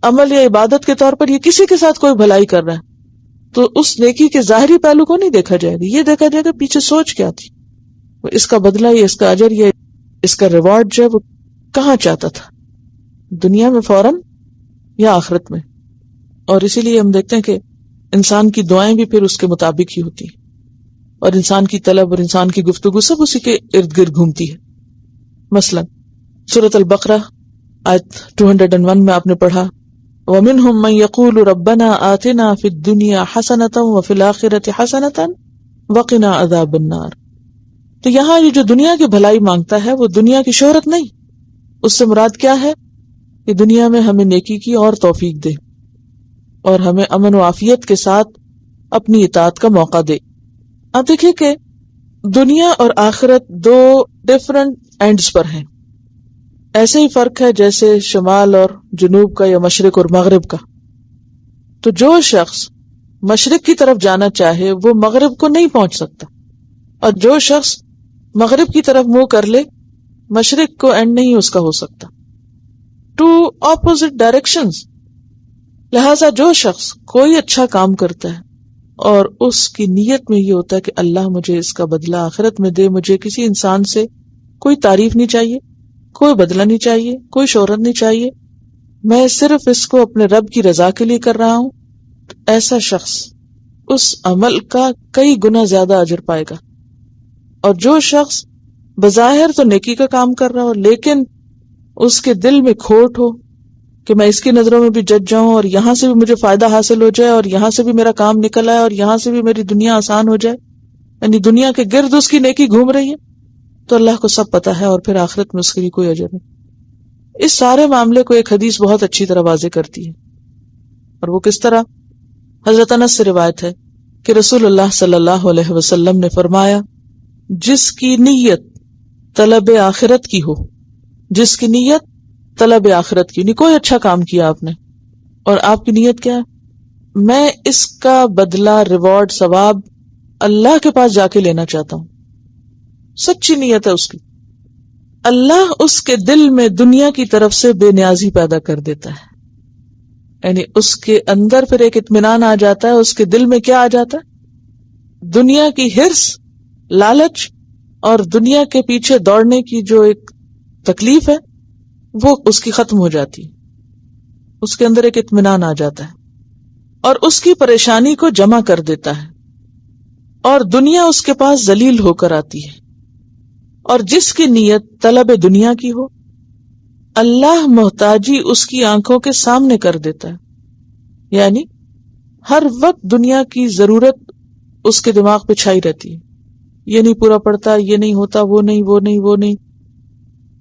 عمل یا عبادت کے طور پر، یہ کسی کے ساتھ کوئی بھلائی کر رہا ہے، تو اس نیکی کے ظاہری پہلو کو نہیں دیکھا جائے گا، یہ دیکھا جائے گا پیچھے سوچ کیا تھی، اس کا بدلہ یا اس کا اجر یا اس کا ریوارڈ جو ہے وہ کہاں چاہتا تھا، دنیا میں فوراً یا آخرت میں. اور اسی لیے ہم دیکھتے ہیں کہ انسان کی دعائیں بھی پھر اس کے مطابق ہی ہوتی ہیں، اور انسان کی طلب اور انسان کی گفتگو سب اسی کے ارد گرد گھومتی ہے. مثلا سورۃ البقرہ آیت 201 میں آپ نے پڑھا وَمِنْهُمْ مَنْ يَقُولُ رَبَّنَا آتِنَا فِي الدُّنْيَا حَسَنَةً وَفِي الْآخِرَةِ حَسَنَةً وَقِنَا عَذَابَ النَّارِ. تو یہاں یہ جو دنیا کی بھلائی مانگتا ہے وہ دنیا کی شہرت نہیں، اس سے مراد کیا ہے کہ دنیا میں ہمیں نیکی کی اور توفیق دے اور ہمیں امن و عافیت کے ساتھ اپنی اطاعت کا موقع دے. آپ دیکھیے کہ دنیا اور آخرت دو ڈیفرنٹ اینڈز پر ہیں. ایسے ہی فرق ہے جیسے شمال اور جنوب کا یا مشرق اور مغرب کا. تو جو شخص مشرق کی طرف جانا چاہے وہ مغرب کو نہیں پہنچ سکتا، اور جو شخص مغرب کی طرف منہ کر لے مشرق کو اینڈ نہیں اس کا ہو سکتا. To opposite directions. لہذا جو شخص کوئی اچھا کام کرتا ہے اور اس کی نیت میں یہ ہوتا ہے کہ اللہ مجھے اس کا بدلہ آخرت میں دے، مجھے کسی انسان سے کوئی تعریف نہیں چاہیے، کوئی بدلہ نہیں چاہیے، کوئی شہرت نہیں چاہیے، میں صرف اس کو اپنے رب کی رضا کے لیے کر رہا ہوں، ایسا شخص اس عمل کا کئی گنا زیادہ اجر پائے گا. اور جو شخص بظاہر تو نیکی کا کام کر رہا ہو لیکن اس کے دل میں کھوٹ ہو کہ میں اس کی نظروں میں بھی جج جاؤں اور یہاں سے بھی مجھے فائدہ حاصل ہو جائے اور یہاں سے بھی میرا کام نکل آئے اور یہاں سے بھی میری دنیا آسان ہو جائے، یعنی دنیا کے گرد اس کی نیکی گھوم رہی ہے، تو اللہ کو سب پتا ہے اور پھر آخرت میں اس کے لیے کوئی اجر نہیں. اس سارے معاملے کو ایک حدیث بہت اچھی طرح واضح کرتی ہے، اور وہ کس طرح؟ حضرت انس سے روایت ہے کہ رسول اللہ صلی اللہ علیہ وسلم نے فرمایا جس کی نیت طلب آخرت کی ہو، جس کی نیت طلب آخرت کی، نہیں کوئی اچھا کام کیا آپ نے اور آپ کی نیت کیا ہے؟ میں اس کا بدلہ، ریوارڈ، ثواب اللہ کے پاس جا کے لینا چاہتا ہوں. سچی نیت ہے اس کی، اللہ اس کے دل میں دنیا کی طرف سے بے نیازی پیدا کر دیتا ہے. یعنی اس کے اندر پھر ایک اطمینان آ جاتا ہے. اس کے دل میں کیا آ جاتا ہے؟ دنیا کی ہرس، لالچ اور دنیا کے پیچھے دوڑنے کی جو ایک تکلیف ہے وہ اس کی ختم ہو جاتی ہے. اس کے اندر ایک اطمینان آ جاتا ہے اور اس کی پریشانی کو جمع کر دیتا ہے، اور دنیا اس کے پاس ذلیل ہو کر آتی ہے. اور جس کی نیت طلب دنیا کی ہو، اللہ محتاجی اس کی آنکھوں کے سامنے کر دیتا ہے. یعنی ہر وقت دنیا کی ضرورت اس کے دماغ پہ چھائی رہتی ہے. یہ نہیں پورا پڑتا، یہ نہیں ہوتا، وہ نہیں وہ نہیں وہ نہیں.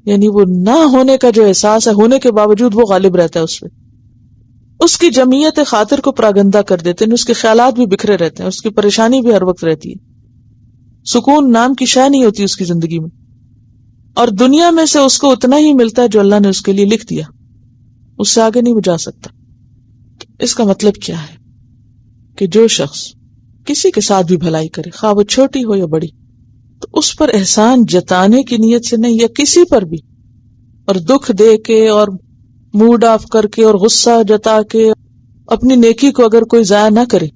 یعنی وہ نہ ہونے کا جو احساس ہے ہونے کے باوجود وہ غالب رہتا ہے اس پہ. اس کی جمعیت خاطر کو پراگندہ کر دیتے ہیں. اس کے خیالات بھی بکھرے رہتے ہیں، اس کی پریشانی بھی ہر وقت رہتی ہے. سکون نام کی شے نہیں ہوتی اس کی زندگی میں. اور دنیا میں سے اس کو اتنا ہی ملتا ہے جو اللہ نے اس کے لیے لکھ دیا، اس سے آگے نہیں وہ جا سکتا. اس کا مطلب کیا ہے کہ جو شخص کسی کے ساتھ بھی بھلائی کرے، خواہ وہ چھوٹی ہو یا بڑی، تو اس پر احسان جتانے کی نیت سے نہیں، یا کسی پر بھی، اور دکھ دے کے اور موڈ آف کر کے اور غصہ جتا کے اپنی نیکی کو اگر کوئی ضائع نہ کرے،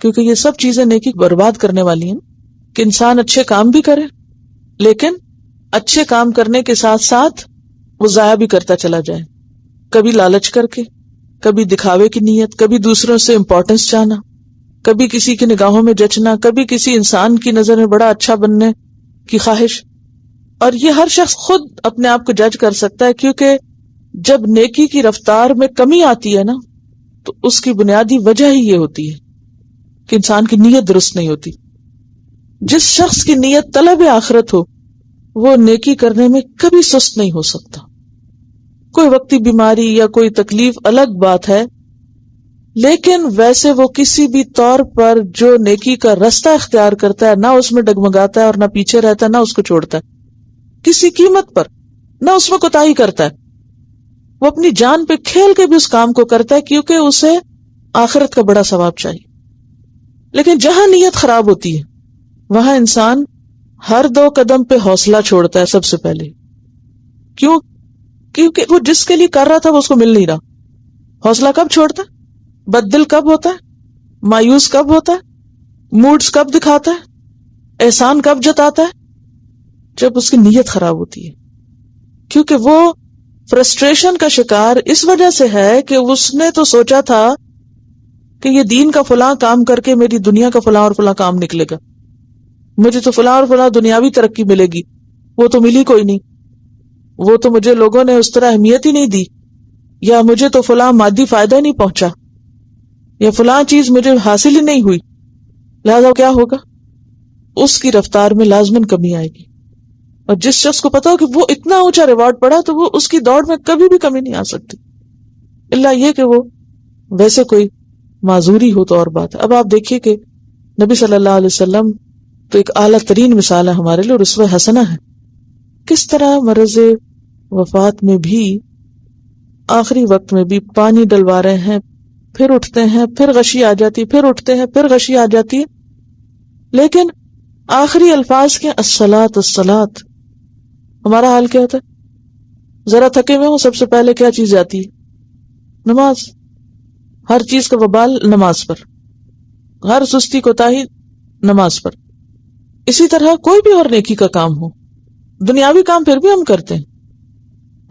کیونکہ یہ سب چیزیں نیکی برباد کرنے والی ہیں. کہ انسان اچھے کام بھی کرے لیکن اچھے کام کرنے کے ساتھ ساتھ وہ ضائع بھی کرتا چلا جائے، کبھی لالچ کر کے، کبھی دکھاوے کی نیت، کبھی دوسروں سے امپورٹنس چاہنا، کبھی کسی کی نگاہوں میں جچنا، کبھی کسی انسان کی نظر میں بڑا اچھا بننے کی خواہش. اور یہ ہر شخص خود اپنے آپ کو جج کر سکتا ہے، کیونکہ جب نیکی کی رفتار میں کمی آتی ہے نا تو اس کی بنیادی وجہ ہی یہ ہوتی ہے کہ انسان کی نیت درست نہیں ہوتی. جس شخص کی نیت طلب آخرت ہو وہ نیکی کرنے میں کبھی سست نہیں ہو سکتا. کوئی وقتی بیماری یا کوئی تکلیف الگ بات ہے، لیکن ویسے وہ کسی بھی طور پر جو نیکی کا رستہ اختیار کرتا ہے، نہ اس میں ڈگمگاتا ہے اور نہ پیچھے رہتا ہے، نہ اس کو چھوڑتا ہے کسی قیمت پر، نہ اس میں کوتاہی کرتا ہے. وہ اپنی جان پہ کھیل کے بھی اس کام کو کرتا ہے کیونکہ اسے آخرت کا بڑا ثواب چاہیے. لیکن جہاں نیت خراب ہوتی ہے وہاں انسان ہر 2 قدم پہ حوصلہ چھوڑتا ہے سب سے پہلے. کیوں؟ کیونکہ وہ جس کے لیے کر رہا تھا وہ اس کو مل نہیں رہا. حوصلہ کب چھوڑتا ہے؟ بد دل کب ہوتا ہے؟ مایوس کب ہوتا ہے؟ موڈز کب دکھاتا ہے؟ احسان کب جتاتا ہے؟ جب اس کی نیت خراب ہوتی ہے. کیونکہ وہ فرسٹریشن کا شکار اس وجہ سے ہے کہ اس نے تو سوچا تھا کہ یہ دین کا فلاں کام کر کے میری دنیا کا فلاں اور فلاں کام نکلے گا، مجھے تو فلاں اور فلاں دنیاوی ترقی ملے گی، وہ تو ملی کوئی نہیں. وہ تو مجھے لوگوں نے اس طرح اہمیت ہی نہیں دی، یا مجھے تو فلاں مادی فائدہ نہیں پہنچا، یا فلاں چیز مجھے حاصل ہی نہیں ہوئی، لہذا کیا ہوگا؟ اس کی رفتار میں لازماً کمی آئے گی. اور جس شخص کو پتا ہو کہ وہ اتنا اونچا ریوارڈ پڑا تو وہ اس کی دوڑ میں کبھی بھی کمی نہیں آ سکتی، اللہ یہ کہ وہ ویسے کوئی معذوری ہو تو اور بات ہے. اب آپ دیکھیے کہ نبی صلی اللہ علیہ وسلم تو ایک اعلیٰ ترین مثال ہے ہمارے لیے اور اسوہ حسنہ ہے. کس طرح مرض وفات میں بھی، آخری وقت میں بھی پانی ڈلوا رہے ہیں، پھر اٹھتے ہیں، پھر غشی آ جاتی، پھر اٹھتے ہیں، پھر غشی آ جاتی ہے، لیکن آخری الفاظ کے الصلاۃ الصلاۃ. ہمارا حال کیا ہوتا ہے؟ ذرا تھکے ہوئے ہوں سب سے پہلے کیا چیز آتی ہے؟ نماز. ہر چیز کا وبال نماز پر، ہر سستی کوتاہی نماز پر. اسی طرح کوئی بھی اور نیکی کا کام ہو، دنیاوی کام پھر بھی ہم کرتے ہیں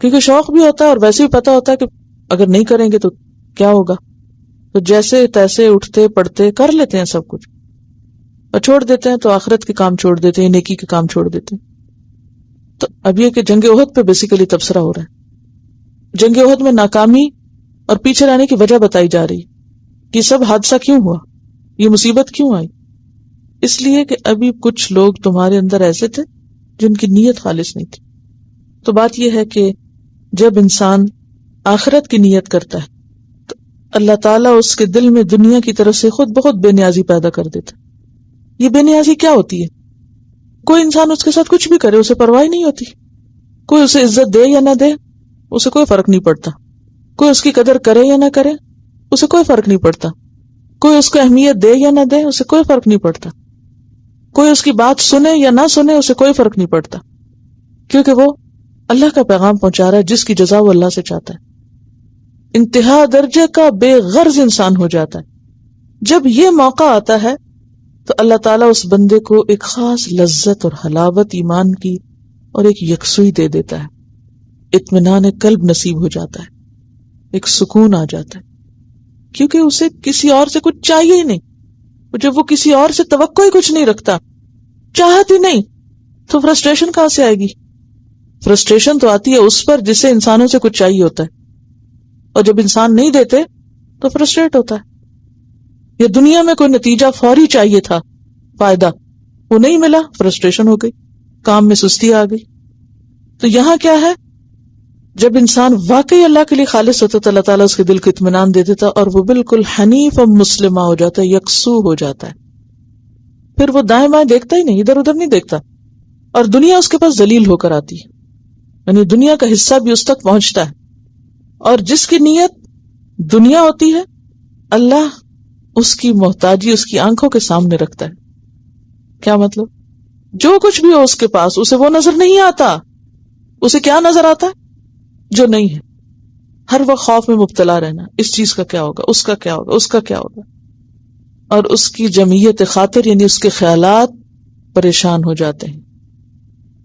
کیونکہ شوق بھی ہوتا ہے اور ویسے بھی پتا ہوتا ہے کہ اگر نہیں کریں گے تو کیا ہوگا، تو جیسے تیسے اٹھتے پڑھتے کر لیتے ہیں سب کچھ، اور چھوڑ دیتے ہیں تو آخرت کے کام چھوڑ دیتے ہیں، نیکی کے کام چھوڑ دیتے ہیں. تو اب یہ کہ جنگ احد پہ بیسیکلی تبصرہ ہو رہا ہے. جنگ احد میں ناکامی اور پیچھے رہنے کی وجہ بتائی جا رہی کہ یہ سب حادثہ کیوں ہوا، یہ مصیبت کیوں آئی. اس لیے کہ ابھی کچھ لوگ تمہارے اندر ایسے تھے جن کی نیت خالص نہیں تھی. تو بات یہ ہے کہ جب انسان آخرت کی نیت کرتا ہے تو اللہ تعالیٰ اس کے دل میں دنیا کی طرف سے خود بہت بے نیازی پیدا کر دیتا. یہ بے نیازی کیا ہوتی ہے؟ کوئی انسان اس کے ساتھ کچھ بھی کرے اسے پرواہ نہیں ہوتی، کوئی اسے عزت دے یا نہ دے اسے کوئی فرق نہیں پڑتا، کوئی اس کی قدر کرے یا نہ کرے اسے کوئی فرق نہیں پڑتا، کوئی اس کو اہمیت دے یا نہ دے اسے کوئی فرق نہیں پڑتا. کوئی اس کی بات سنے یا نہ سنے اسے کوئی فرق نہیں پڑتا، کیونکہ وہ اللہ کا پیغام پہنچا رہا ہے جس کی جزا وہ اللہ سے چاہتا ہے. انتہا درجے کا بے غرض انسان ہو جاتا ہے. جب یہ موقع آتا ہے تو اللہ تعالیٰ اس بندے کو ایک خاص لذت اور حلاوت ایمان کی اور ایک یکسوئی دے دیتا ہے، اطمینان قلب نصیب ہو جاتا ہے، ایک سکون آ جاتا ہے، کیونکہ اسے کسی اور سے کچھ چاہیے ہی نہیں. جب وہ کسی اور سے توقع ہی کچھ نہیں رکھتا، چاہت ہی نہیں، تو فرسٹریشن کہاں سے آئے گی؟ فرسٹریشن تو آتی ہے اس پر جسے انسانوں سے کچھ چاہیے ہوتا ہے، اور جب انسان نہیں دیتے تو فرسٹریٹ ہوتا ہے. یہ دنیا میں کوئی نتیجہ فوری چاہیے تھا، فائدہ، وہ نہیں ملا، فرسٹریشن ہو گئی، کام میں سستی آ گئی. تو یہاں کیا ہے، جب انسان واقعی اللہ کے لیے خالص ہوتا تو اللہ تعالیٰ اس کے دل کو اطمینان دے دیتا اور وہ بالکل حنیف اور مسلمہ ہو جاتا ہے، یکسو ہو جاتا ہے. پھر وہ دائیں بائیں دیکھتا ہی نہیں، ادھر ادھر نہیں دیکھتا، اور دنیا اس کے پاس ذلیل ہو کر آتی ہے، یعنی دنیا کا حصہ بھی اس تک پہنچتا ہے. اور جس کی نیت دنیا ہوتی ہے، اللہ اس کی محتاجی اس کی آنکھوں کے سامنے رکھتا ہے. کیا مطلب؟ جو کچھ بھی ہو اس کے پاس اسے وہ نظر نہیں آتا. اسے کیا نظر آتا ہے؟ جو نہیں ہے. ہر وقت خوف میں مبتلا رہنا، اس چیز کا کیا ہوگا، اس کا کیا ہوگا، اس کا کیا ہوگا. اور اس کی جمعیت خاطر یعنی اس کے خیالات پریشان ہو جاتے ہیں.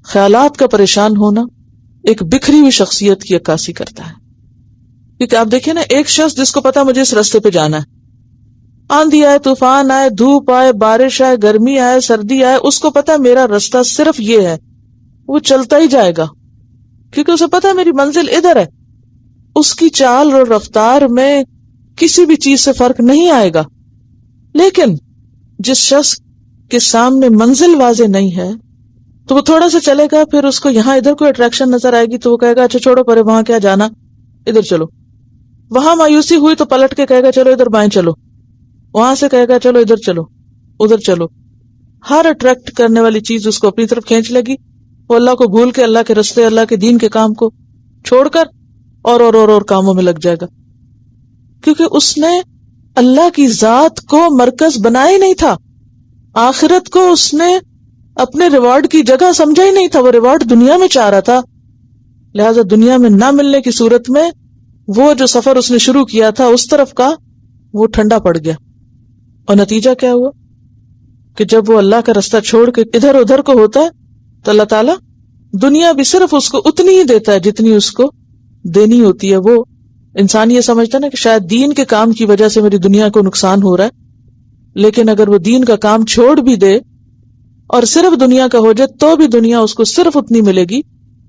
خیالات کا پریشان ہونا ایک بکھری ہوئی شخصیت کی عکاسی کرتا ہے. کیونکہ آپ دیکھیں نا، ایک شخص جس کو پتا مجھے اس راستے پہ جانا ہے، آندھی آئے، طوفان آئے، دھوپ آئے، بارش آئے، گرمی آئے، سردی آئے، اس کو پتا میرا راستہ صرف یہ ہے، وہ چلتا ہی جائے گا کیونکہ اسے پتا میری منزل ادھر ہے. اس کی چال اور رفتار میں کسی بھی چیز سے فرق نہیں آئے گا. لیکن جس شخص کے سامنے منزل واضح نہیں ہے تو وہ تھوڑا سا چلے گا، پھر اس کو یہاں ادھر کوئی اٹریکشن نظر آئے گی تو وہ کہے گا اچھا چھوڑو پرے، وہاں کیا جانا، ادھر چلو. وہاں مایوسی ہوئی تو پلٹ کے کہے گا چلو ادھر بائیں چلو، وہاں سے کہے گا چلو ادھر چلو، ادھر چلو. ہر اٹریکٹ کرنے والی چیز اس کو اپنی طرف کھینچ لے گی. وہ اللہ کو بھول کے، اللہ کے رستے، اللہ کے دین کے کام کو چھوڑ کر اور کاموں میں لگ جائے گا، کیونکہ اس نے اللہ کی ذات کو مرکز بنایا ہی نہیں تھا. آخرت کو اس نے اپنے ریوارڈ کی جگہ سمجھا ہی نہیں تھا، وہ ریوارڈ دنیا میں چاہ رہا تھا. لہذا دنیا میں نہ ملنے کی صورت میں وہ جو سفر اس نے شروع کیا تھا اس طرف کا، وہ ٹھنڈا پڑ گیا. اور نتیجہ کیا ہوا کہ جب وہ اللہ کا رستہ چھوڑ کے ادھر ادھر کو ہوتا ہے تو اللہ تعالیٰ دنیا بھی صرف اس کو اتنی ہی دیتا ہے جتنی اس کو دینی ہوتی ہے. وہ انسان یہ سمجھتا نا کہ شاید دین کے کام کی وجہ سے میری دنیا کو نقصان ہو رہا ہے، لیکن اگر وہ دین کا کام چھوڑ بھی دے اور صرف دنیا کا ہو جائے تو بھی دنیا اس کو صرف اتنی ملے گی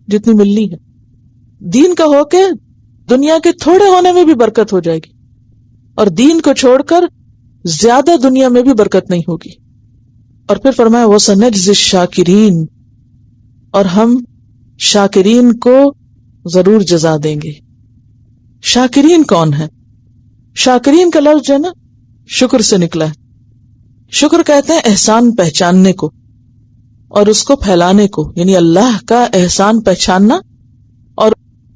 جتنی ملنی ہے. دین کا ہو کے دنیا کے تھوڑے ہونے میں بھی برکت ہو جائے گی، اور دین کو چھوڑ کر زیادہ دنیا میں بھی برکت نہیں ہوگی. اور پھر فرمایا وَسَنَجْزِي الشَّاكِرِينَ، اور ہم شاکرین کو ضرور جزا دیں گے. شاکرین کون ہے؟ شاکرین کا لفظ جو ہے نا شکر سے نکلا ہے. شکر کہتے ہیں احسان پہچاننے کو اور اس کو پھیلانے کو، یعنی اللہ کا احسان پہچاننا اور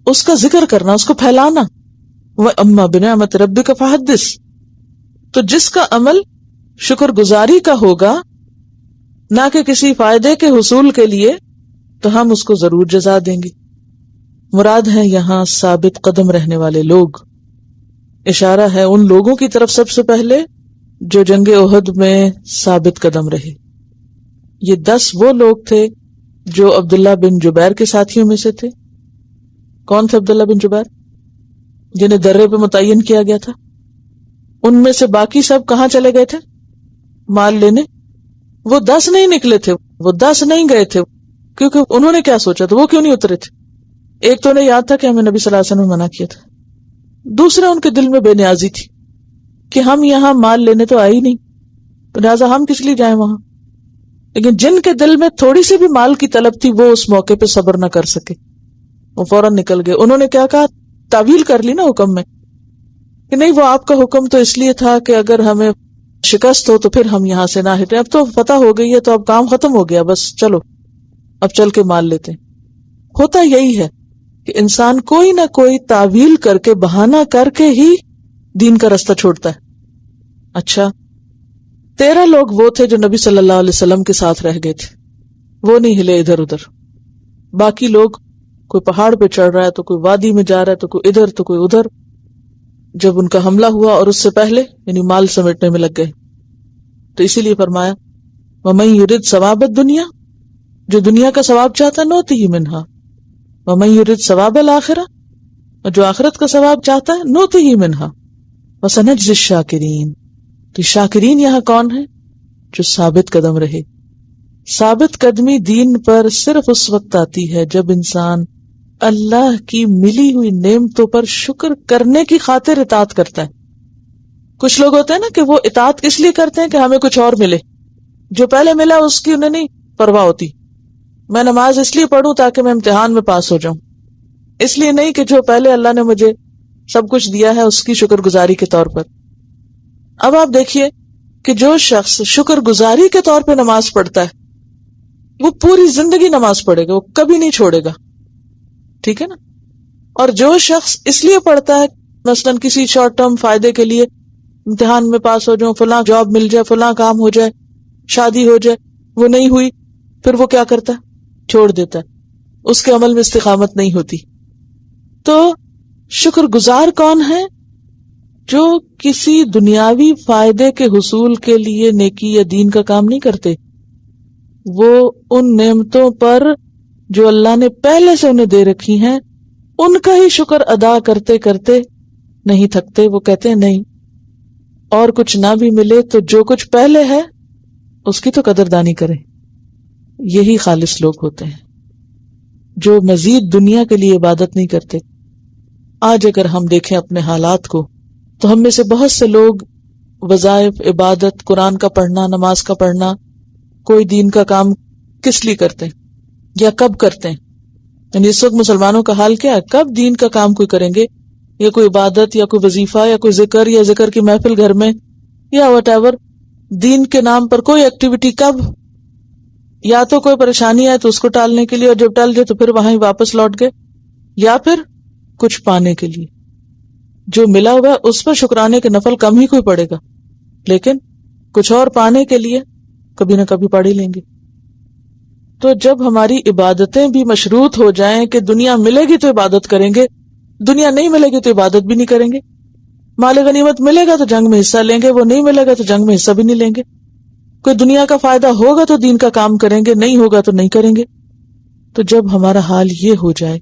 اس کا ذکر کرنا، اس کو پھیلانا. وَأَمَّا بِنِعْمَةِ رَبِّكَ فَحَدِّثْ، تو جس کا عمل شکر گزاری کا ہوگا نہ کہ کسی فائدے کے حصول کے لیے، تو ہم اس کو ضرور جزا دیں گے. مراد ہے یہاں ثابت قدم رہنے والے لوگ. اشارہ ہے ان لوگوں کی طرف سب سے پہلے جو جنگ احد میں ثابت قدم رہے. یہ 10 وہ لوگ تھے جو عبداللہ بن جبیر کے ساتھیوں میں سے تھے. کون تھے عبداللہ بن جبیر؟ جنہیں درے پہ متعین کیا گیا تھا. ان میں سے باقی سب کہاں چلے گئے تھے؟ مال لینے. وہ 10 نہیں نکلے تھے، وہ 10 نہیں گئے تھے، کیونکہ انہوں نے کیا سوچا تھا، وہ کیوں نہیں اترے تھے. ایک تو انہیں یاد تھا کہ ہمیں نبی صلی اللہ علیہ وسلم نے منع کیا تھا، دوسرا ان کے دل میں بے نیازی تھی کہ ہم یہاں مال لینے تو آئے ہی نہیں، لہٰذا ہم کس لیے جائیں وہاں. لیکن جن کے دل میں تھوڑی سی بھی مال کی طلب تھی وہ اس موقع پہ صبر نہ کر سکے، وہ فوراً نکل گئے. انہوں نے کیا کہا، تعویل کر لی نا حکم میں کہ نہیں وہ آپ کا حکم تو اس لیے تھا کہ اگر ہمیں شکست ہو تو پھر ہم یہاں سے نہ ہٹیں، اب تو فتح ہو گئی ہے تو اب کام ختم ہو گیا، بس چلو اب چل کے مال لیتے. ہوتا یہی ہے کہ انسان کوئی نہ کوئی تعویل کر کے، بہانہ کر کے ہی دین کا راستہ چھوڑتا ہے. اچھا 13 لوگ وہ تھے جو نبی صلی اللہ علیہ وسلم کے ساتھ رہ گئے تھے، وہ نہیں ہلے ادھر ادھر. باقی لوگ کوئی پہاڑ پہ چڑھ رہا ہے تو کوئی وادی میں جا رہا ہے تو کوئی ادھر تو کوئی ادھر. جب ان کا حملہ ہوا اور اس سے پہلے یعنی مال سمیٹنے میں لگ گئے، تو اسی لیے فرمایا وَمَن يُرِدْ ثَوَابَ الدُّنْيَا، جو دنیا کا ثواب چاہتا ہے نُؤْتِهِ مِنْهَا، وَمَن يُرِدْ ثَوَابَ الْآخِرَةِ، اور جو آخرت کا ثواب چاہتا ہے نُؤْتِهِ مِنْهَا وَسَنَجْزِي الشَّاكِرِينَ. تو شاکرین یہاں کون ہے؟ جو ثابت قدم رہے. ثابت قدمی دین پر صرف اس وقت آتی ہے جب انسان اللہ کی ملی ہوئی نعمتوں پر شکر کرنے کی خاطر اطاعت کرتا ہے. کچھ لوگ ہوتے ہیں نا کہ وہ اطاعت اس لیے کرتے ہیں کہ ہمیں کچھ اور ملے، جو پہلے ملا اس کی انہیں نہیں پرواہ ہوتی. میں نماز اس لیے پڑھوں تاکہ میں امتحان میں پاس ہو جاؤں، اس لیے نہیں کہ جو پہلے اللہ نے مجھے سب کچھ دیا ہے اس کی شکر گزاری کے طور پر. اب آپ دیکھیے کہ جو شخص شکر گزاری کے طور پہ نماز پڑھتا ہے وہ پوری زندگی نماز پڑھے گا، وہ کبھی نہیں چھوڑے گا، ٹھیک ہے نا. اور جو شخص اس لیے پڑھتا ہے مثلاً کسی شارٹ ٹرم فائدے کے لیے، امتحان میں پاس ہو جاؤں، فلاں جاب مل جائے، فلاں کام ہو جائے، شادی ہو جائے، وہ نہیں ہوئی، پھر وہ کیا کرتا ہے؟ چھوڑ دیتا ہے، اس کے عمل میں استقامت نہیں ہوتی. تو شکر گزار کون ہے؟ جو کسی دنیاوی فائدے کے حصول کے لیے نیکی یا دین کا کام نہیں کرتے، وہ ان نعمتوں پر جو اللہ نے پہلے سے انہیں دے رکھی ہیں ان کا ہی شکر ادا کرتے کرتے نہیں تھکتے. وہ کہتے ہیں نہیں، اور کچھ نہ بھی ملے تو جو کچھ پہلے ہے اس کی تو قدردانی کریں. یہی خالص لوگ ہوتے ہیں جو مزید دنیا کے لیے عبادت نہیں کرتے. آج اگر ہم دیکھیں اپنے حالات کو تو ہم میں سے بہت سے لوگ وظائف، عبادت، قرآن کا پڑھنا، نماز کا پڑھنا، کوئی دین کا کام کس لیے کرتے ہیں یا کب کرتے ہیں؟ یعنی اس وقت مسلمانوں کا حال کیا ہے؟ کب دین کا کام کوئی کریں گے، یا کوئی عبادت یا کوئی وظیفہ یا کوئی ذکر یا ذکر کی محفل گھر میں یا وٹ ایور دین کے نام پر کوئی ایکٹیویٹی کب؟ یا تو کوئی پریشانی آئے تو اس کو ٹالنے کے لیے، اور جب ٹل جائے تو پھر وہاں ہی واپس لوٹ گئے، یا پھر کچھ پانے کے لیے. جو ملا ہوا ہے اس پر شکرانے کے نفل کم ہی کوئی پڑے گا، لیکن کچھ اور پانے کے لیے کبھی نہ کبھی پڑھ ہی لیں گے. تو جب ہماری عبادتیں بھی مشروط ہو جائیں کہ دنیا ملے گی تو عبادت کریں گے، دنیا نہیں ملے گی تو عبادت بھی نہیں کریں گے. مال غنیمت ملے گا تو جنگ میں حصہ لیں گے، وہ نہیں ملے گا تو جنگ میں حصہ بھی نہیں لیں گے. کوئی دنیا کا فائدہ ہوگا تو دین کا کام کریں گے، نہیں ہوگا تو نہیں کریں گے. تو جب ہمارا حال یہ ہو جائے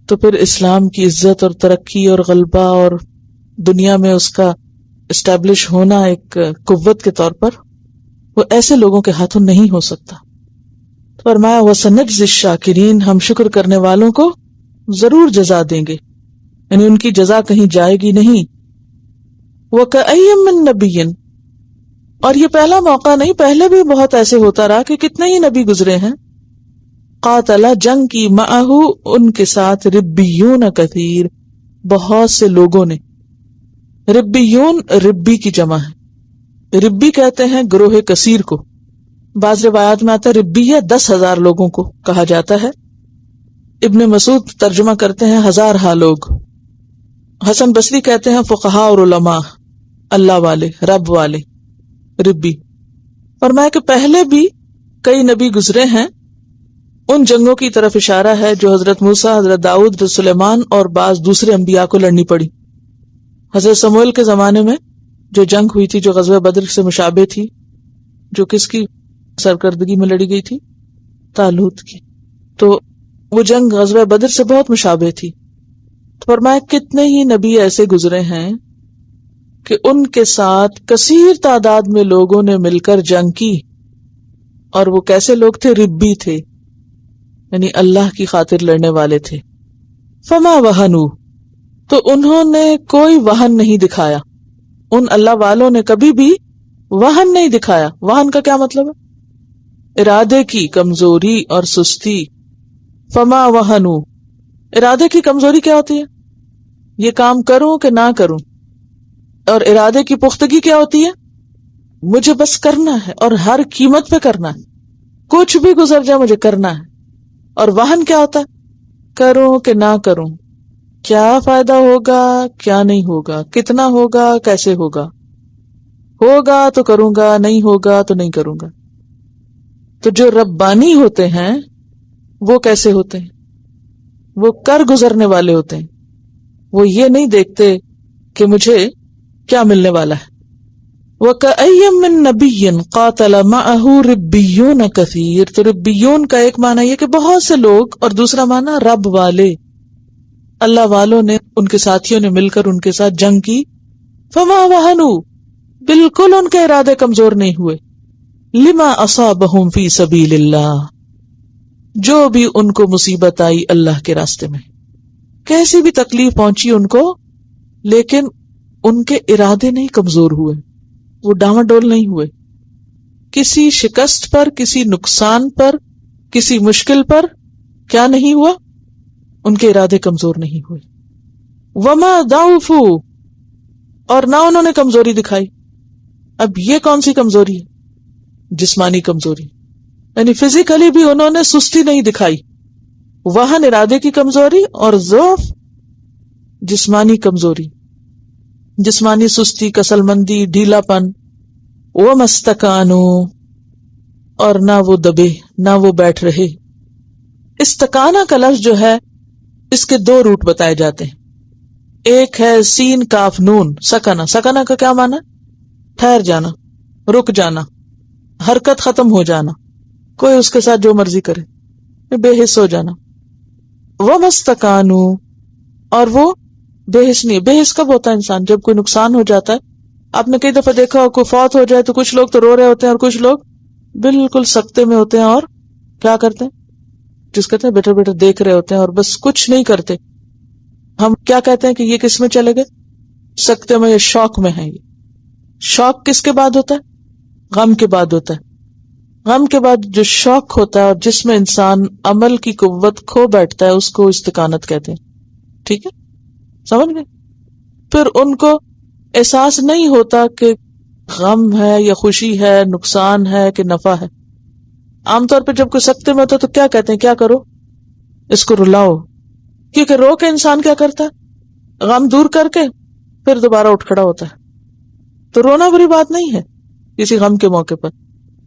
تو پھر اسلام کی عزت اور ترقی اور غلبہ اور دنیا میں اس کا اسٹیبلش ہونا ایک قوت کے طور پر وہ ایسے لوگوں کے ہاتھوں نہیں ہو سکتا. فرمایا وَسَنَجْزِي الشَّاكِرِينَ، ہم شکر کرنے والوں کو ضرور جزا دیں گے، یعنی ان کی جزا کہیں جائے گی نہیں. وَكَأَيٍّ مِّن نَبِيٍّ، اور یہ پہلا موقع نہیں، پہلے بھی بہت ایسے ہوتا رہا کہ کتنے ہی نبی گزرے ہیں. قاتل، جنگ کی، معہو، ان کے ساتھ، ربیون کثیر، بہت سے لوگوں نے. ربیون ربی کی جمع ہے، ربی کہتے ہیں گروہ کثیر کو. بعض روایات میں آتا ہے ربیہ 10,000 لوگوں کو کہا جاتا ہے. ابن مسعود ترجمہ کرتے ہیں 1000 لوگ. حسن بصری کہتے ہیں فقہاء اور علماء، اللہ والے، رب والے، ربی. فرمایا کہ پہلے بھی کئی نبی گزرے ہیں. ان جنگوں کی طرف اشارہ ہے جو حضرت موسیٰ، حضرت داؤد، حضرت سلیمان اور بعض دوسرے انبیاء کو لڑنی پڑی. حضرت سموئیل کے زمانے میں جو جنگ ہوئی تھی جو غزوہ بدر سے مشابہ تھی، جو کس کی سرکردگی میں لڑی گئی تھی؟ طالوت کی. تو وہ جنگ غزوہ بدر سے بہت مشابہ تھی. تو فرمایا کتنے ہی نبی ایسے گزرے ہیں کہ ان کے ساتھ کثیر تعداد میں لوگوں نے مل کر جنگ کی، اور وہ کیسے لوگ تھے؟ ربی تھے، یعنی اللہ کی خاطر لڑنے والے تھے. فما وہنوا، تو انہوں نے کوئی وہن نہیں دکھایا. ان اللہ والوں نے کبھی بھی وہن نہیں دکھایا. وہن کا کیا مطلب ہے؟ ارادے کی کمزوری اور سستی. فما وہنوا، ارادے کی کمزوری کیا ہوتی ہے؟ یہ کام کروں کہ نہ کروں. اور ارادے کی پختگی کیا ہوتی ہے؟ مجھے بس کرنا ہے اور ہر قیمت پہ کرنا ہے، کچھ بھی گزر جائے مجھے کرنا ہے. اور وہن کیا ہوتا ہے؟ کروں کہ نہ کروں، کیا فائدہ ہوگا، کیا نہیں ہوگا، کتنا ہوگا، کیسے ہوگا. ہوگا تو کروں گا، نہیں ہوگا تو نہیں کروں گا. تو جو ربانی ہوتے ہیں وہ کیسے ہوتے ہیں؟ وہ کر گزرنے والے ہوتے ہیں. وہ یہ نہیں دیکھتے کہ مجھے کیا ملنے والا ہے. وَكَأَيٍّ مِّن نَبِيٍّ قَاتَلَ مَعَهُ رِبِّيُّونَ كَثِيرٌ. تو ربیون کا ایک معنی یہ کہ بہت سے لوگ، اور دوسرا معنی رب والے، اللہ والوں نے، ان کے ساتھیوں نے مل کر ان کے ساتھ جنگ کی. فَمَا وَهَنُوا، بالکل ان کے ارادے کمزور نہیں ہوئے. لِمَا أَصَابَهُمْ فِي سَبِيلِ اللَّهِ، جو بھی ان کو مصیبت آئی اللہ کے راستے میں، کیسی بھی تکلیف پہنچی ان کو، لیکن ان کے ارادے نہیں کمزور ہوئے، وہ ڈاواں ڈول نہیں ہوئے. کسی شکست پر، کسی نقصان پر، کسی مشکل پر کیا نہیں ہوا؟ ان کے ارادے کمزور نہیں ہوئے. وما ضعفوا، اور نہ انہوں نے کمزوری دکھائی. اب یہ کون سی کمزوری ہے؟ جسمانی کمزوری، یعنی فزیکلی بھی انہوں نے سستی نہیں دکھائی. وہن ارادے کی کمزوری، اور ضعف جسمانی کمزوری، جسمانی سستی، کسل مندی، ڈھیلا پن. وما استکانوا، اور نہ وہ دبے، نہ وہ بیٹھ رہے. استکانہ کا لفظ جو ہے اس کے دو روٹ بتائے جاتے ہیں. ایک ہے سین کاف نون سکنہ. سکنہ کا کیا معنی؟ ٹھہر جانا، رک جانا، حرکت ختم ہو جانا، کوئی اس کے ساتھ جو مرضی کرے، بے حس ہو جانا. وما استکانوا، اور وہ بے حس نہیں. بے حس کب ہوتا ہے انسان؟ جب کوئی نقصان ہو جاتا ہے. آپ نے کئی دفعہ دیکھا ہو، کوئی فوت ہو جائے تو کچھ لوگ تو رو رہے ہوتے ہیں اور کچھ لوگ بالکل سکتے میں ہوتے ہیں اور کیا کرتے ہیں، جس کہتے ہیں بیٹھے بیٹھے دیکھ رہے ہوتے ہیں اور بس کچھ نہیں کرتے. ہم کیا کہتے ہیں کہ یہ کس میں چلے گئے؟ سکتے میں یا شوق میں ہے. یہ شوق کس کے بعد ہوتا ہے؟ غم کے بعد ہوتا ہے. غم کے بعد جو شوق ہوتا ہے اور جس میں انسان عمل کی قوت کھو بیٹھتا ہے اس کو استقامت کہتے ہیں. ٹھیک ہے، سمجھ گئے؟ پھر ان کو احساس نہیں ہوتا کہ غم ہے یا خوشی ہے، نقصان ہے کہ نفع ہے. عام طور پہ جب کوئی سکتے میں ہوتا ہے تو کیا کہتے ہیں؟ کیا کرو، اس کو رلاؤ. کیونکہ رو کے انسان کیا کرتا ہے؟ غم دور کر کے پھر دوبارہ اٹھ کھڑا ہوتا ہے. تو رونا بری بات نہیں ہے کسی غم کے موقع پر.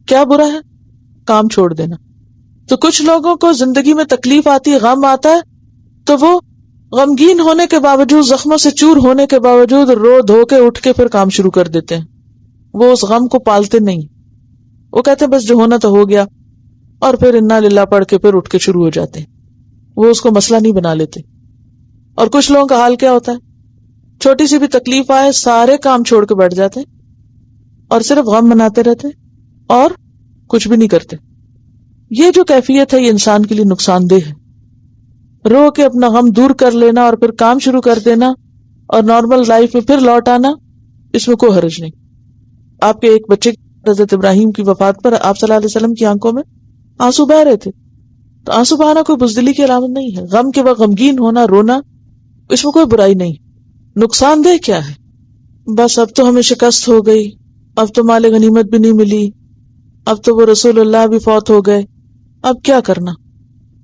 کیا برا ہے؟ کام چھوڑ دینا. تو کچھ لوگوں کو زندگی میں تکلیف آتی ہے، غم آتا ہے، تو وہ غمگین ہونے کے باوجود، زخموں سے چور ہونے کے باوجود رو دھو کے اٹھ کے پھر کام شروع کر دیتے ہیں. وہ اس غم کو پالتے نہیں، وہ کہتے ہیں بس جو ہونا تو ہو گیا، اور پھر انا للہ پڑھ کے پھر اٹھ کے شروع ہو جاتے ہیں. وہ اس کو مسئلہ نہیں بنا لیتے. اور کچھ لوگوں کا حال کیا ہوتا ہے؟ چھوٹی سی بھی تکلیف آئے سارے کام چھوڑ کے بیٹھ جاتے ہیں اور صرف غم مناتے رہتے ہیں اور کچھ بھی نہیں کرتے. یہ جو کیفیت ہے یہ انسان کے لیے نقصان دہ ہے. رو کے اپنا غم دور کر لینا اور پھر کام شروع کر دینا اور نارمل لائف میں پھر لوٹ آنا، اس میں کوئی حرج نہیں. آپ کے ایک بچے حضرت ابراہیم کی وفات پر آپ صلی اللہ علیہ وسلم کی آنکھوں میں آنسو بہ رہے تھے. تو آنسو بہانا کوئی بزدلی کی علامت نہیں ہے. غم کے وقت غمگین ہونا، رونا، اس میں کوئی برائی نہیں. نقصان دہ کیا ہے؟ بس اب تو ہمیں شکست ہو گئی، اب تو مال غنیمت بھی نہیں ملی، اب تو وہ رسول اللہ بھی فوت ہو گئے، اب کیا کرنا،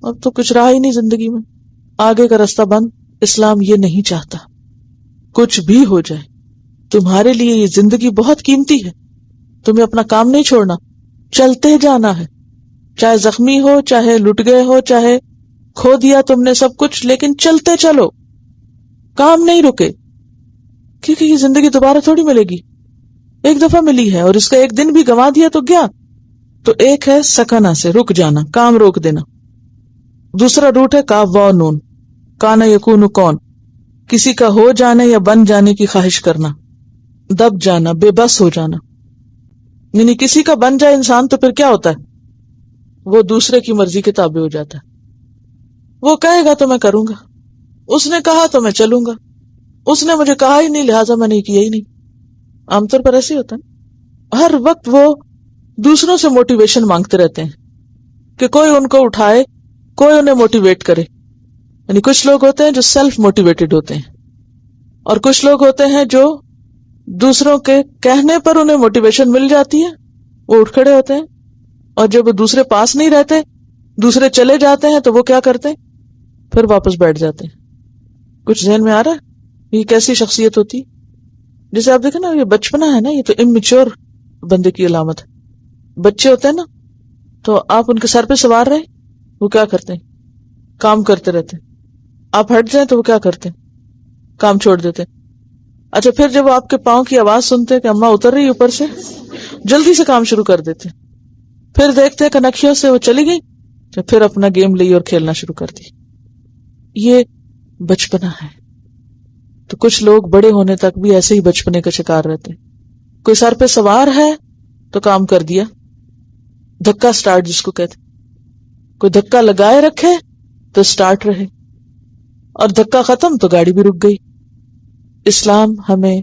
اب تو کچھ رہا ہی نہیں زندگی میں، آگے کا راستہ بند. اسلام یہ نہیں چاہتا. کچھ بھی ہو جائے تمہارے لیے یہ زندگی بہت قیمتی ہے، تمہیں اپنا کام نہیں چھوڑنا، چلتے جانا ہے. چاہے زخمی ہو، چاہے لٹ گئے ہو، چاہے کھو دیا تم نے سب کچھ، لیکن چلتے چلو، کام نہیں رکے. کیونکہ یہ زندگی دوبارہ تھوڑی ملے گی، ایک دفعہ ملی ہے اور اس کا ایک دن بھی گنوا دیا تو گیا. تو ایک ہے سکنہ سے رک جانا، کام روک دینا. دوسرا روٹ ہے کاف واو نون، کانا یکون کون، کسی کا ہو جانے یا بن جانے کی خواہش کرنا، دب جانا، بے بس ہو جانا. یعنی کسی کا بن جائے انسان تو پھر کیا ہوتا ہے؟ وہ دوسرے کی مرضی کے تابع ہو جاتا ہے. وہ کہے گا تو میں کروں گا، اس نے کہا تو میں چلوں گا، اس نے مجھے کہا ہی نہیں لہٰذا میں نے کیا ہی نہیں. عام طور پر ایسے ہی ہوتا ہے. ہر وقت وہ دوسروں سے موٹیویشن مانگتے رہتے ہیں کہ کوئی ان کو اٹھائے، کوئی انہیں موٹیویٹ کرے. یعنی کچھ لوگ ہوتے ہیں جو سیلف موٹیویٹڈ ہوتے ہیں اور کچھ لوگ ہوتے ہیں جو دوسروں کے کہنے پر انہیں موٹیویشن مل جاتی ہے، وہ اٹھ کھڑے ہوتے ہیں. اور جب وہ دوسرے پاس نہیں رہتے، دوسرے چلے جاتے ہیں تو وہ کیا کرتے ہیں؟ پھر واپس بیٹھ جاتے ہیں. کچھ ذہن میں آ رہا ہے یہ کیسی شخصیت ہوتی؟ جیسے آپ دیکھیں نا یہ بچپنا ہے نا، یہ تو امیچور بندے کی علامت ہے. بچے ہوتے ہیں نا تو آپ ان کے سر پہ سوار رہے، وہ کیا کرتے ہیں؟ کام کرتے رہتے ہیں. آپ ہٹ جائیں تو وہ کیا کرتے ہیں؟ کام چھوڑ دیتے ہیں. اچھا پھر جب وہ آپ کے پاؤں کی آواز سنتے ہیں کہ اماں اتر رہی اوپر سے، جلدی سے کام شروع کر دیتے ہیں. پھر دیکھتے ہیں کنکھیوں سے وہ چلی گئی تو پھر اپنا گیم لی اور کھیلنا شروع کر دی. یہ بچپنا ہے. تو کچھ لوگ بڑے ہونے تک بھی ایسے ہی بچپنے کا شکار رہتے ہیں. کوئی سر پہ سوار ہے تو کام کر دیا، دھکا سٹارٹ جس کو کہتے. کوئی دھکا لگائے رکھے تو سٹارٹ رہے، اور دھکا ختم تو گاڑی بھی رک گئی. اسلام ہمیں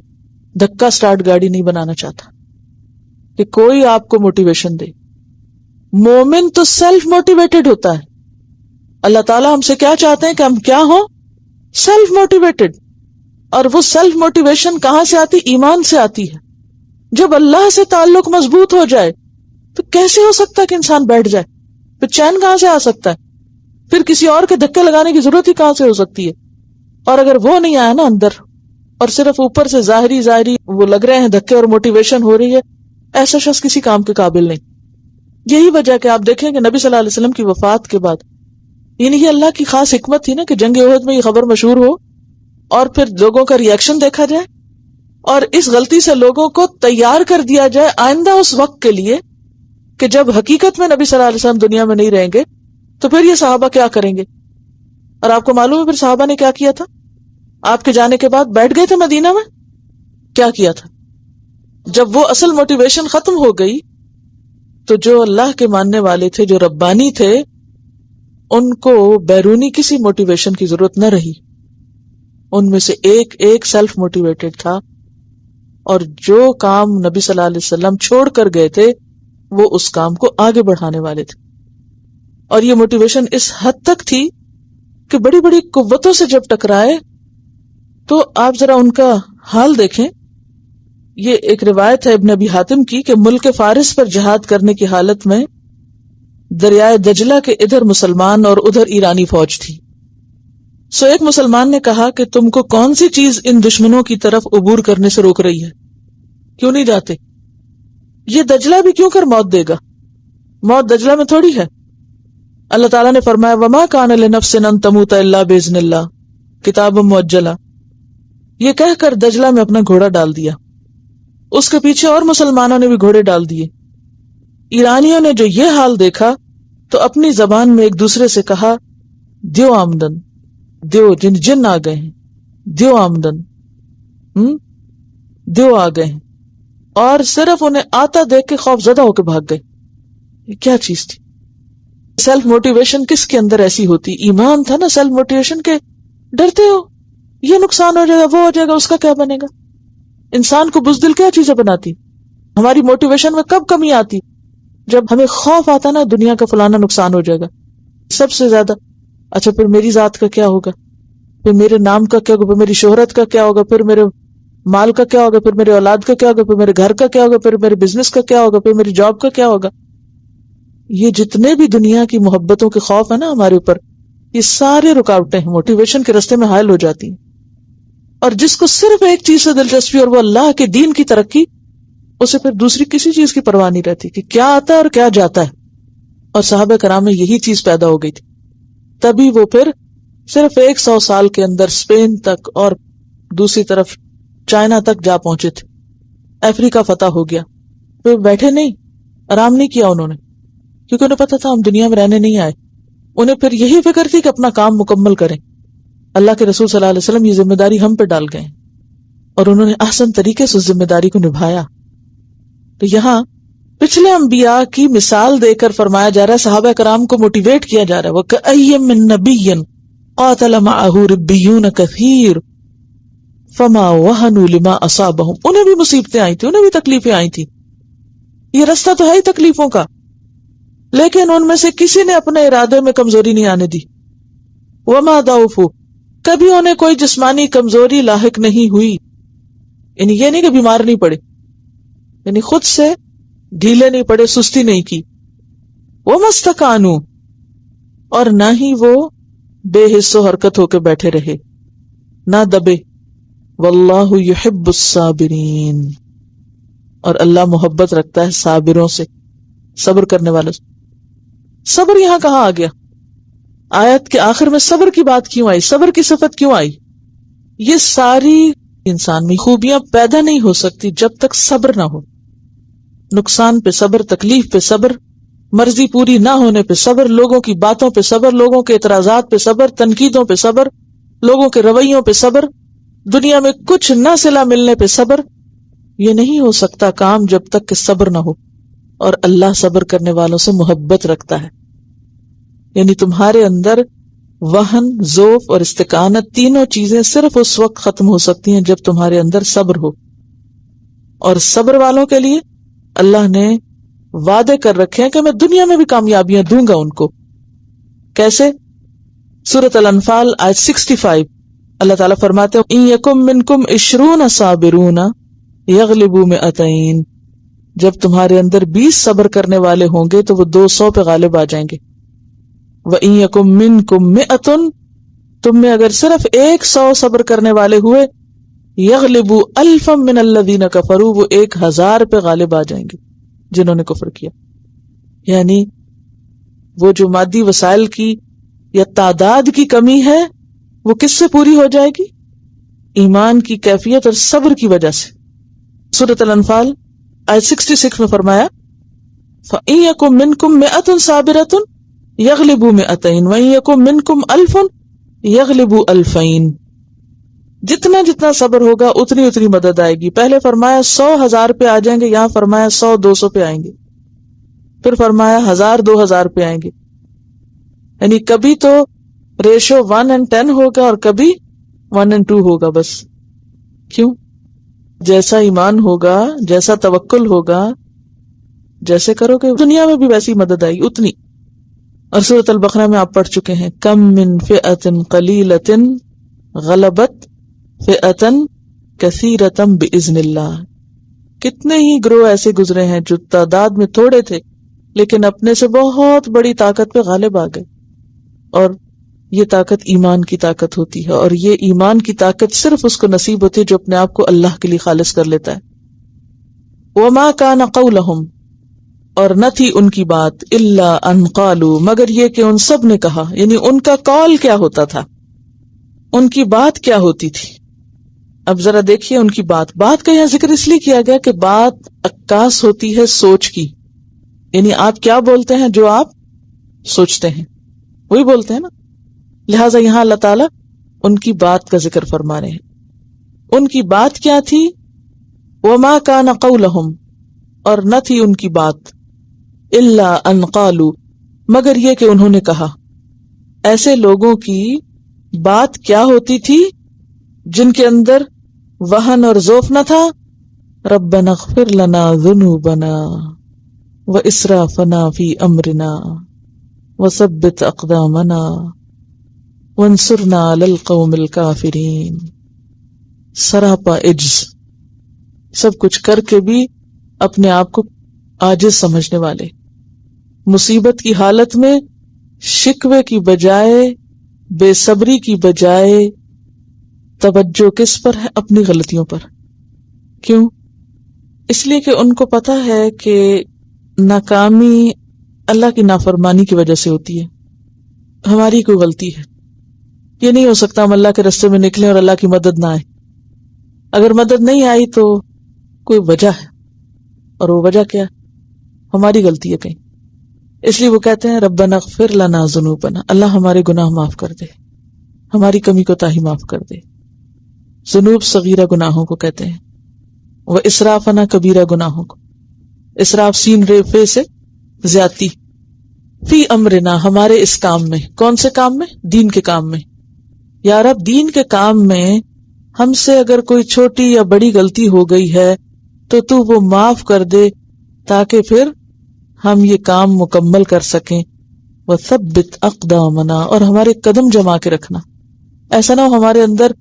دھکا سٹارٹ گاڑی نہیں بنانا چاہتا کہ کوئی آپ کو موٹیویشن دے. مومن تو سیلف موٹیویٹڈ ہوتا ہے. اللہ تعالیٰ ہم سے کیا چاہتے ہیں کہ ہم کیا ہوں؟ Self motivated. اور وہ سیلف موٹیویشن کہاں سے آتی؟ ایمان سے آتی ہے. جب اللہ سے تعلق مضبوط ہو جائے تو کیسے ہو سکتا ہے کہ انسان بیٹھ جائے؟ پھر چین کہاں سے آ سکتا ہے؟ پھر کسی اور کے دھکے لگانے کی ضرورت ہی کہاں سے ہو سکتی ہے؟ اور اگر وہ نہیں آیا نا اندر، اور صرف اوپر سے ظاہری وہ لگ رہے ہیں دھکے اور موٹیویشن ہو رہی ہے، ایسا شخص کسی کام کے قابل نہیں. یہی وجہ کہ آپ دیکھیں کہ نبی صلی اللہ علیہ وسلم کی وفات کے بعد، یعنی یہ اللہ کی خاص حکمت تھی نا کہ جنگ احد میں یہ خبر مشہور ہو اور پھر لوگوں کا ری ایکشن دیکھا جائے، اور اس غلطی سے لوگوں کو تیار کر دیا جائے آئندہ اس وقت کے لیے کہ جب حقیقت میں نبی صلی اللہ علیہ وسلم دنیا میں نہیں رہیں گے تو پھر یہ صحابہ کیا کریں گے. اور آپ کو معلوم ہے پھر صحابہ نے کیا کیا تھا؟ آپ کے جانے کے بعد بیٹھ گئے تھے مدینہ میں. کیا کیا تھا؟ جب وہ اصل موٹیویشن ختم ہو گئی تو جو اللہ کے ماننے والے تھے، جو ربانی تھے، ان کو بیرونی کسی موٹیویشن کی ضرورت نہ رہی. ان میں سے ایک سیلف موٹیویٹڈ تھا، اور جو کام نبی صلی اللہ علیہ وسلم چھوڑ کر گئے تھے وہ اس کام کو آگے بڑھانے والے تھے. اور یہ موٹیویشن اس حد تک تھی کہ بڑی بڑی قوتوں سے جب ٹکرائے تو آپ ذرا ان کا حال دیکھیں. یہ ایک روایت ہے ابن ابی حاتم کی کہ ملک فارس پر جہاد کرنے کی حالت میں دریائے دجلہ کے ادھر مسلمان اور ادھر ایرانی فوج تھی. سو ایک مسلمان نے کہا کہ تم کو کون سی چیز ان دشمنوں کی طرف عبور کرنے سے روک رہی ہے؟ کیوں نہیں جاتے؟ یہ دجلہ بھی کیوں کر موت دے گا؟ موت دجلہ میں تھوڑی ہے. اللہ تعالیٰ نے فرمایا وما کان لنفس ان تموت الا باذن اللہ کتاب مؤجلہ. یہ کہہ کر دجلہ میں اپنا گھوڑا ڈال دیا. اس کے پیچھے اور مسلمانوں نے بھی گھوڑے ڈال دیے. ایرانیوں نے جو یہ حال دیکھا تو اپنی زبان میں ایک دوسرے سے کہا دیو آمدن، دیو جن آ گئے ہیں، دیو آمدن، دیو آ گئے ہیں. اور صرف انہیں آتا دیکھ کے خوف زدہ ہو کے بھاگ گئے. یہ کیا چیز تھی؟ سیلف موٹیویشن کس کے اندر ایسی ہوتی؟ ایمان تھا نا سیلف موٹیویشن کے. ڈرتے ہو یہ نقصان ہو جائے گا، وہ ہو جائے گا، اس کا کیا بنے گا؟ انسان کو بزدل کیا چیزیں بناتی؟ ہماری موٹیویشن میں کب کمی آتی؟ جب ہمیں خوف آتا نا دنیا کا فلانا نقصان ہو جائے گا. سب سے زیادہ اچھا پھر میری ذات کا کیا ہوگا، پھر میرے نام کا کیا ہوگا، پھر میری شہرت کا کیا ہوگا، پھر میرے مال کا کیا ہوگا، پھر میرے اولاد کا کیا ہوگا، پھر میرے گھر کا کیا ہوگا، پھر میرے بزنس کا کیا ہوگا، پھر میری جاب کا کیا ہوگا. یہ جتنے بھی دنیا کی محبتوں کے خوف ہے نا ہمارے اوپر، یہ سارے رکاوٹیں ہیں، موٹیویشن کے راستے میں حائل ہو جاتی ہیں. اور جس کو صرف ایک چیز سے دلچسپی اور وہ اللہ کے دین کی ترقی، اسے پھر دوسری کسی چیز کی پرواہ نہیں رہتی کہ کیا آتا ہے اور کیا جاتا ہے. اور صحابہ کرام میں یہی چیز پیدا ہو گئی تھی. تبھی وہ پھر صرف 100 سال کے اندر اسپین تک اور دوسری طرف چائنا تک جا پہنچے تھے. افریقہ فتح ہو گیا. پھر بیٹھے نہیں، آرام نہیں کیا انہوں نے، کیونکہ انہیں پتا تھا ہم دنیا میں رہنے نہیں آئے. انہیں پھر یہی فکر تھی کہ اپنا کام مکمل کریں. اللہ کے رسول صلی اللہ علیہ وسلم یہ ذمہ داری ہم پہ ڈال گئے اور انہوں نے احسن طریقے سے اس ذمہ داری کو نبھایا. تو یہاں پچھلے انبیاء کی مثال دے کر فرمایا جا رہا ہے، صحابہ کرام کو موٹیویٹ کیا جا رہا ہے. وَكَأَيٍّ مِّن نَبِيٍّ قَاتَلَ مَعَهُ رِبِّيُّونَ كَثِيرٌ فَمَا وَهَنُوا لِمَا أَصَابَهُمْ. انہیں بھی مصیبتیں آئی تھی، انہیں بھی تکلیفیں آئی تھی. یہ رستہ تو ہے ہی تکلیفوں کا، لیکن ان میں سے کسی نے اپنے ارادے میں کمزوری نہیں آنے دی. وَمَا ضَعُفُوا، کبھی انہیں کوئی جسمانی کمزوری لاحق نہیں ہوئی. یعنی یہ نہیں کہ بیمار نہیں پڑے، یعنی خود سے ڈھیلے نہیں پڑے، سستی نہیں کی. وَمَا اسْتَكَانُوا، اور نہ ہی وہ بے حس و حرکت ہو کے بیٹھے رہے، نہ دبے. واللہ یحب الصابرین، اور اللہ محبت رکھتا ہے صابروں سے، صبر کرنے والوں سے۔ صبر یہاں کہاں آ گیا؟ آیت کے آخر میں صبر کی بات کیوں آئی؟ صبر کی صفت کیوں آئی؟ یہ ساری انسان میں خوبیاں پیدا نہیں ہو سکتی جب تک صبر نہ ہو۔ نقصان پہ صبر، تکلیف پہ صبر، مرضی پوری نہ ہونے پہ صبر، لوگوں کی باتوں پہ صبر، لوگوں کے اعتراضات پہ صبر، تنقیدوں پہ صبر، لوگوں کے رویوں پہ صبر، دنیا میں کچھ نہ صلہ ملنے پہ صبر۔ یہ نہیں ہو سکتا کام جب تک کہ صبر نہ ہو، اور اللہ صبر کرنے والوں سے محبت رکھتا ہے۔ یعنی تمہارے اندر وہن، ضعف اور استقامت تینوں چیزیں صرف اس وقت ختم ہو سکتی ہیں جب تمہارے اندر صبر ہو، اور صبر والوں کے لیے اللہ نے وعدے کر رکھے ہیں کہ میں دنیا میں بھی کامیابیاں دوں گا ان کو۔ کیسے؟ سورۃ الانفال آیت 65 اللہ تعالیٰ فرماتے ہیں ان یکم منکم 20 صابرون یغلبوا 200، جب تمہارے اندر 20 صبر کرنے والے ہوں گے تو وہ 200 پہ غالب آ جائیں گے۔ وَإِن يَكُن مِّنكُم 100، تم میں اگر صرف 100 صبر کرنے والے ہوئے، یغلبوا 1000 من الذین کفروا، وہ 1000 پہ غالب آ جائیں گے جنہوں نے کفر کیا۔ یعنی وہ جو مادی وسائل کی یا تعداد کی کمی ہے وہ کس سے پوری ہو جائے گی؟ ایمان کی کیفیت اور صبر کی وجہ سے۔ سورۃ الانفال آیت 66 میں فرمایا فَإِن يَكُن مِّنكُم 100 صَابِرَةٌ یغلبوا 200 وَإِن يَكُن مِّنكُم 1000 یغلبوا 2000۔ جتنا جتنا صبر ہوگا اتنی اتنی مدد آئے گی۔ پہلے فرمایا 100,000 پہ آ جائیں گے، یہاں فرمایا 100-200 پہ آئیں گے، پھر فرمایا 1000-2000 پہ آئیں گے۔ یعنی کبھی تو ریشو 1:10 ہوگا اور کبھی 1:2 ہوگا بس۔ کیوں؟ جیسا ایمان ہوگا، جیسا توکل ہوگا، جیسے کرو گے دنیا میں بھی ویسی مدد آئی اتنی۔ اور سورۃ البقرہ میں آپ پڑھ چکے ہیں کم من فئۃ قلیلۃ غلبت فئۃ کثیرۃ باذن اللہ، کتنے ہی گروہ ایسے گزرے ہیں جو تعداد میں تھوڑے تھے لیکن اپنے سے بہت بڑی طاقت پہ غالب آ گئے۔ اور یہ طاقت ایمان کی طاقت ہوتی ہے، اور یہ ایمان کی طاقت صرف اس کو نصیب ہوتی ہے جو اپنے آپ کو اللہ کے لیے خالص کر لیتا ہے۔ وما کان قولہم، اور نہ تھی ان کی بات، الا ان قالوا، مگر یہ کہ ان سب نے کہا، یعنی ان کا قول کیا ہوتا تھا، ان کی بات کیا ہوتی تھی۔ اب ذرا دیکھیے ان کی بات کا یہاں ذکر اس لیے کیا گیا کہ بات عکاس ہوتی ہے سوچ کی، یعنی آپ کیا بولتے ہیں جو آپ سوچتے ہیں وہی بولتے ہیں نا، لہٰذا یہاں اللہ تعالیٰ ان کی بات کا ذکر فرما رہے ہیں۔ ان کی بات کیا تھی؟ وما کان قولہم، اور نہ تھی ان کی بات، الا ان قالوا، مگر یہ کہ انہوں نے کہا۔ ایسے لوگوں کی بات کیا ہوتی تھی جن کے اندر وہن اور ضعف نہ تھا؟ ربنا اغفر لنا ذنوبنا واسرافنا فی امرنا وثبت اقدامنا وانصرنا علی القوم الکافرین۔ سراپا عجز، سب کچھ کر کے بھی اپنے آپ کو عاجز سمجھنے والے، مصیبت کی حالت میں شکوے کی بجائے، بے صبری کی بجائے توجہ کس پر ہے؟ اپنی غلطیوں پر۔ کیوں؟ اس لیے کہ ان کو پتا ہے کہ ناکامی اللہ کی نافرمانی کی وجہ سے ہوتی ہے، ہماری کوئی غلطی ہے۔ یہ نہیں ہو سکتا ہم اللہ کے راستے میں نکلیں اور اللہ کی مدد نہ آئے۔ اگر مدد نہیں آئی تو کوئی وجہ ہے، اور وہ وجہ کیا؟ ہماری غلطی ہے کہیں۔ اس لیے وہ کہتے ہیں ربنا اغفر لنا ذنوبنا، اللہ ہمارے گناہ معاف کر دے، ہماری کمی کوتاہی معاف کر دے۔ ذنوب صغیرہ گناہوں کو کہتے ہیں، وہ اسرافنا کبیرہ گناہوں کو۔ اسراف سین رے فے سے زیادتی۔ فی امرنا، ہمارے اس کام میں۔ کون سے کام میں؟ دین کے کام میں۔ یا رب دین کے کام میں ہم سے اگر کوئی چھوٹی یا بڑی غلطی ہو گئی ہے تو وہ معاف کر دے تاکہ پھر ہم یہ کام مکمل کر سکیں۔ وثبت اقدامنا، اور ہمارے قدم جما کے رکھنا، ایسا نہ ہو ہمارے اندر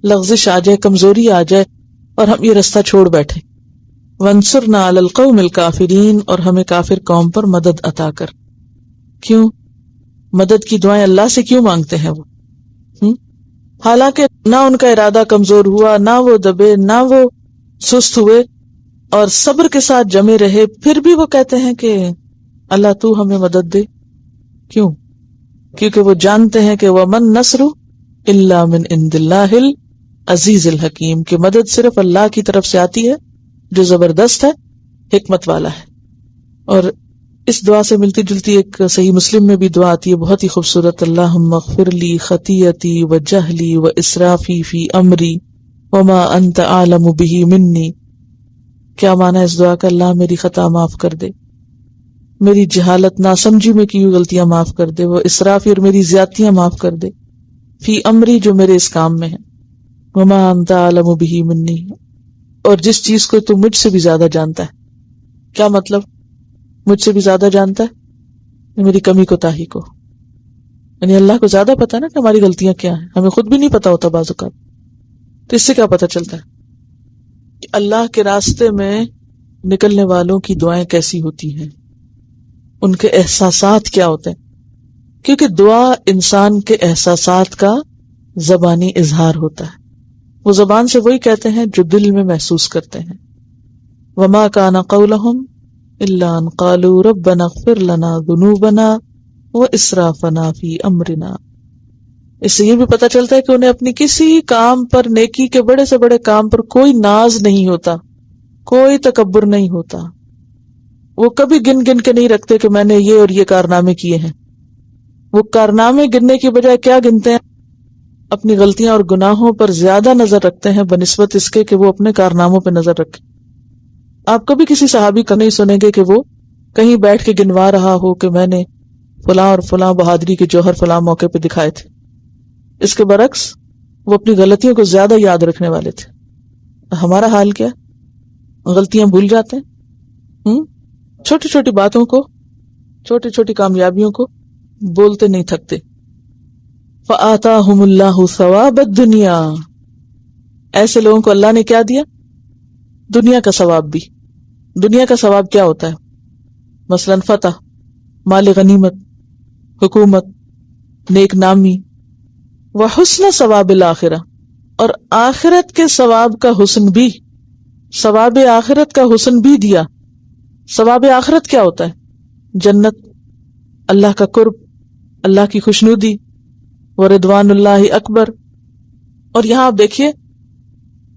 لغزش آ جائے، کمزوری آ جائے اور ہم یہ رستہ چھوڑ بیٹھے۔ وانصرنا علی القوم الکافرین، اور ہمیں کافر قوم پر مدد عطا کر۔ کیوں مدد کی دعائیں اللہ سے کیوں مانگتے ہیں وہ؟ حالانکہ نہ ان کا ارادہ کمزور ہوا، نہ وہ دبے، نہ وہ سست ہوئے، اور صبر کے ساتھ جمے رہے، پھر بھی وہ کہتے ہیں کہ اللہ تو ہمیں مدد دے. کیوں؟ کیونکہ وہ جانتے ہیں کہ وَمَن نَصْرُ إِلَّا مِنْ عِنْدِ اللَّهِ الْعَزِيزِ الْحَكِيمِ، کہ مدد صرف اللہ کی طرف سے آتی ہے جو زبردست ہے، حکمت والا ہے. اور اس دعا سے ملتی جلتی ایک صحیح مسلم میں بھی دعا آتی ہے بہت ہی خوبصورت، اللہم اغفر لی خطیئتی وجہلی واسرافی فی امری وما انت اعلم بہ منی. کیا معنی اس دعا کا؟ اللہ میری خطا معاف کر دے، میری جہالت ناسمجھی میں کی ہوئی غلطیاں معاف کر دے، وہ اسرافی اور میری زیادتیاں معاف کر دے، فی امری جو میرے اس کام میں ہے، وما انت اعلم بہ منی، اور جس چیز کو تو مجھ سے بھی زیادہ جانتا ہے. کیا مطلب؟ مجھ سے بھی زیادہ جانتا ہے میری کمی کوتاہی کو، یعنی اللہ کو زیادہ پتا ہے نا کہ ہماری غلطیاں کیا ہیں، ہمیں خود بھی نہیں پتا ہوتا بعض اوقات. تو اس سے کیا پتا چلتا ہے کہ اللہ کے راستے میں نکلنے والوں کی دعائیں کیسی ہوتی ہیں، ان کے احساسات کیا ہوتے ہیں. کیونکہ دعا انسان کے احساسات کا زبانی اظہار ہوتا ہے، وہ زبان سے وہی کہتے ہیں جو دل میں محسوس کرتے ہیں. وما کان قولہم الا ان قالوا ربنا اغفر لنا ذنوبنا واسرافنا فی امرنا. اس سے یہ بھی پتہ چلتا ہے کہ انہیں اپنی کسی کام پر، نیکی کے بڑے سے بڑے کام پر کوئی ناز نہیں ہوتا، کوئی تکبر نہیں ہوتا. وہ کبھی گن گن کے نہیں رکھتے کہ میں نے یہ اور یہ کارنامے کیے ہیں. وہ کارنامے گننے کی بجائے کیا گنتے ہیں؟ اپنی غلطیاں اور گناہوں پر زیادہ نظر رکھتے ہیں بنسبت اس کے کہ وہ اپنے کارناموں پہ نظر رکھیں. آپ کبھی کسی صحابی کا نہیں سنیں گے کہ وہ کہیں بیٹھ کے گنوا رہا ہو کہ میں نے فلاں اور فلاں بہادری کے جوہر فلاں موقع پہ دکھائے تھے. اس کے برعکس وہ اپنی غلطیوں کو زیادہ یاد رکھنے والے تھے. ہمارا حال کیا؟ غلطیاں بھول جاتے ہیں، چھوٹی چھوٹی باتوں کو، چھوٹی چھوٹی کامیابیوں کو بولتے نہیں تھکتے. فآتاہم اللہ ثواب الدنیا، ایسے لوگوں کو اللہ نے کیا دیا؟ دنیا کا ثواب بھی. دنیا کا ثواب کیا ہوتا ہے؟ مثلا فتح، مال غنیمت، حکومت، نیک نامی، وحسن ثواب الآخرہ، اور آخرت کے ثواب کا حسن بھی، ثواب آخرت کا حسن بھی دیا. ثواب آخرت کیا ہوتا ہے؟ جنت، اللہ کا قرب، اللہ کی خوشنودی، ورضوان اللہ اکبر. اور یہاں آپ دیکھیے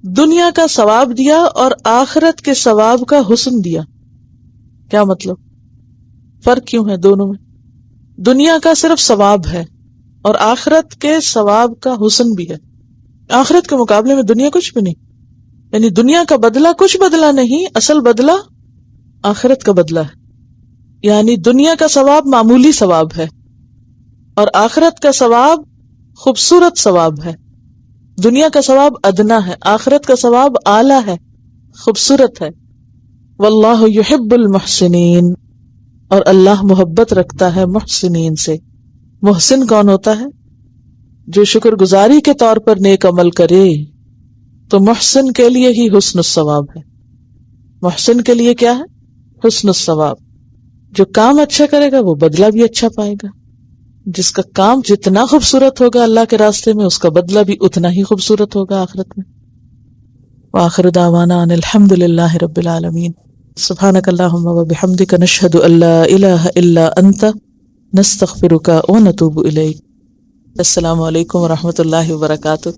دنیا کا ثواب دیا اور آخرت کے ثواب کا حسن دیا. کیا مطلب؟ فرق کیوں ہے دونوں میں؟ دنیا کا صرف ثواب ہے اور آخرت کے ثواب کا حسن بھی ہے. آخرت کے مقابلے میں دنیا کچھ بھی نہیں، یعنی دنیا کا بدلہ کچھ بدلہ نہیں، اصل بدلہ آخرت کا بدلہ ہے. یعنی دنیا کا ثواب معمولی ثواب ہے اور آخرت کا ثواب خوبصورت ثواب ہے. دنیا کا ثواب ادنا ہے، آخرت کا ثواب اعلیٰ ہے، خوبصورت ہے. واللہ یحب المحسنین، اور اللہ محبت رکھتا ہے محسنین سے. محسن کون ہوتا ہے؟ جو شکر گزاری کے طور پر نیک عمل کرے. تو محسن کے لیے ہی حسن الثواب ہے. محسن کے لیے کیا ہے؟ حسن الثواب. جو کام اچھا کرے گا وہ بدلہ بھی اچھا پائے گا. جس کا کام جتنا خوبصورت ہوگا اللہ کے راستے میں، اس کا بدلہ بھی اتنا ہی خوبصورت ہوگا آخرت میں. وآخر دعوانا ان الحمد للہ رب العالمین. سبحانک اللہم وبحمدک، نشہد ان لا الہ الا انت، نستغفرک ونتوب الیک. السلام علیکم ورحمۃ اللہ وبرکاتہ.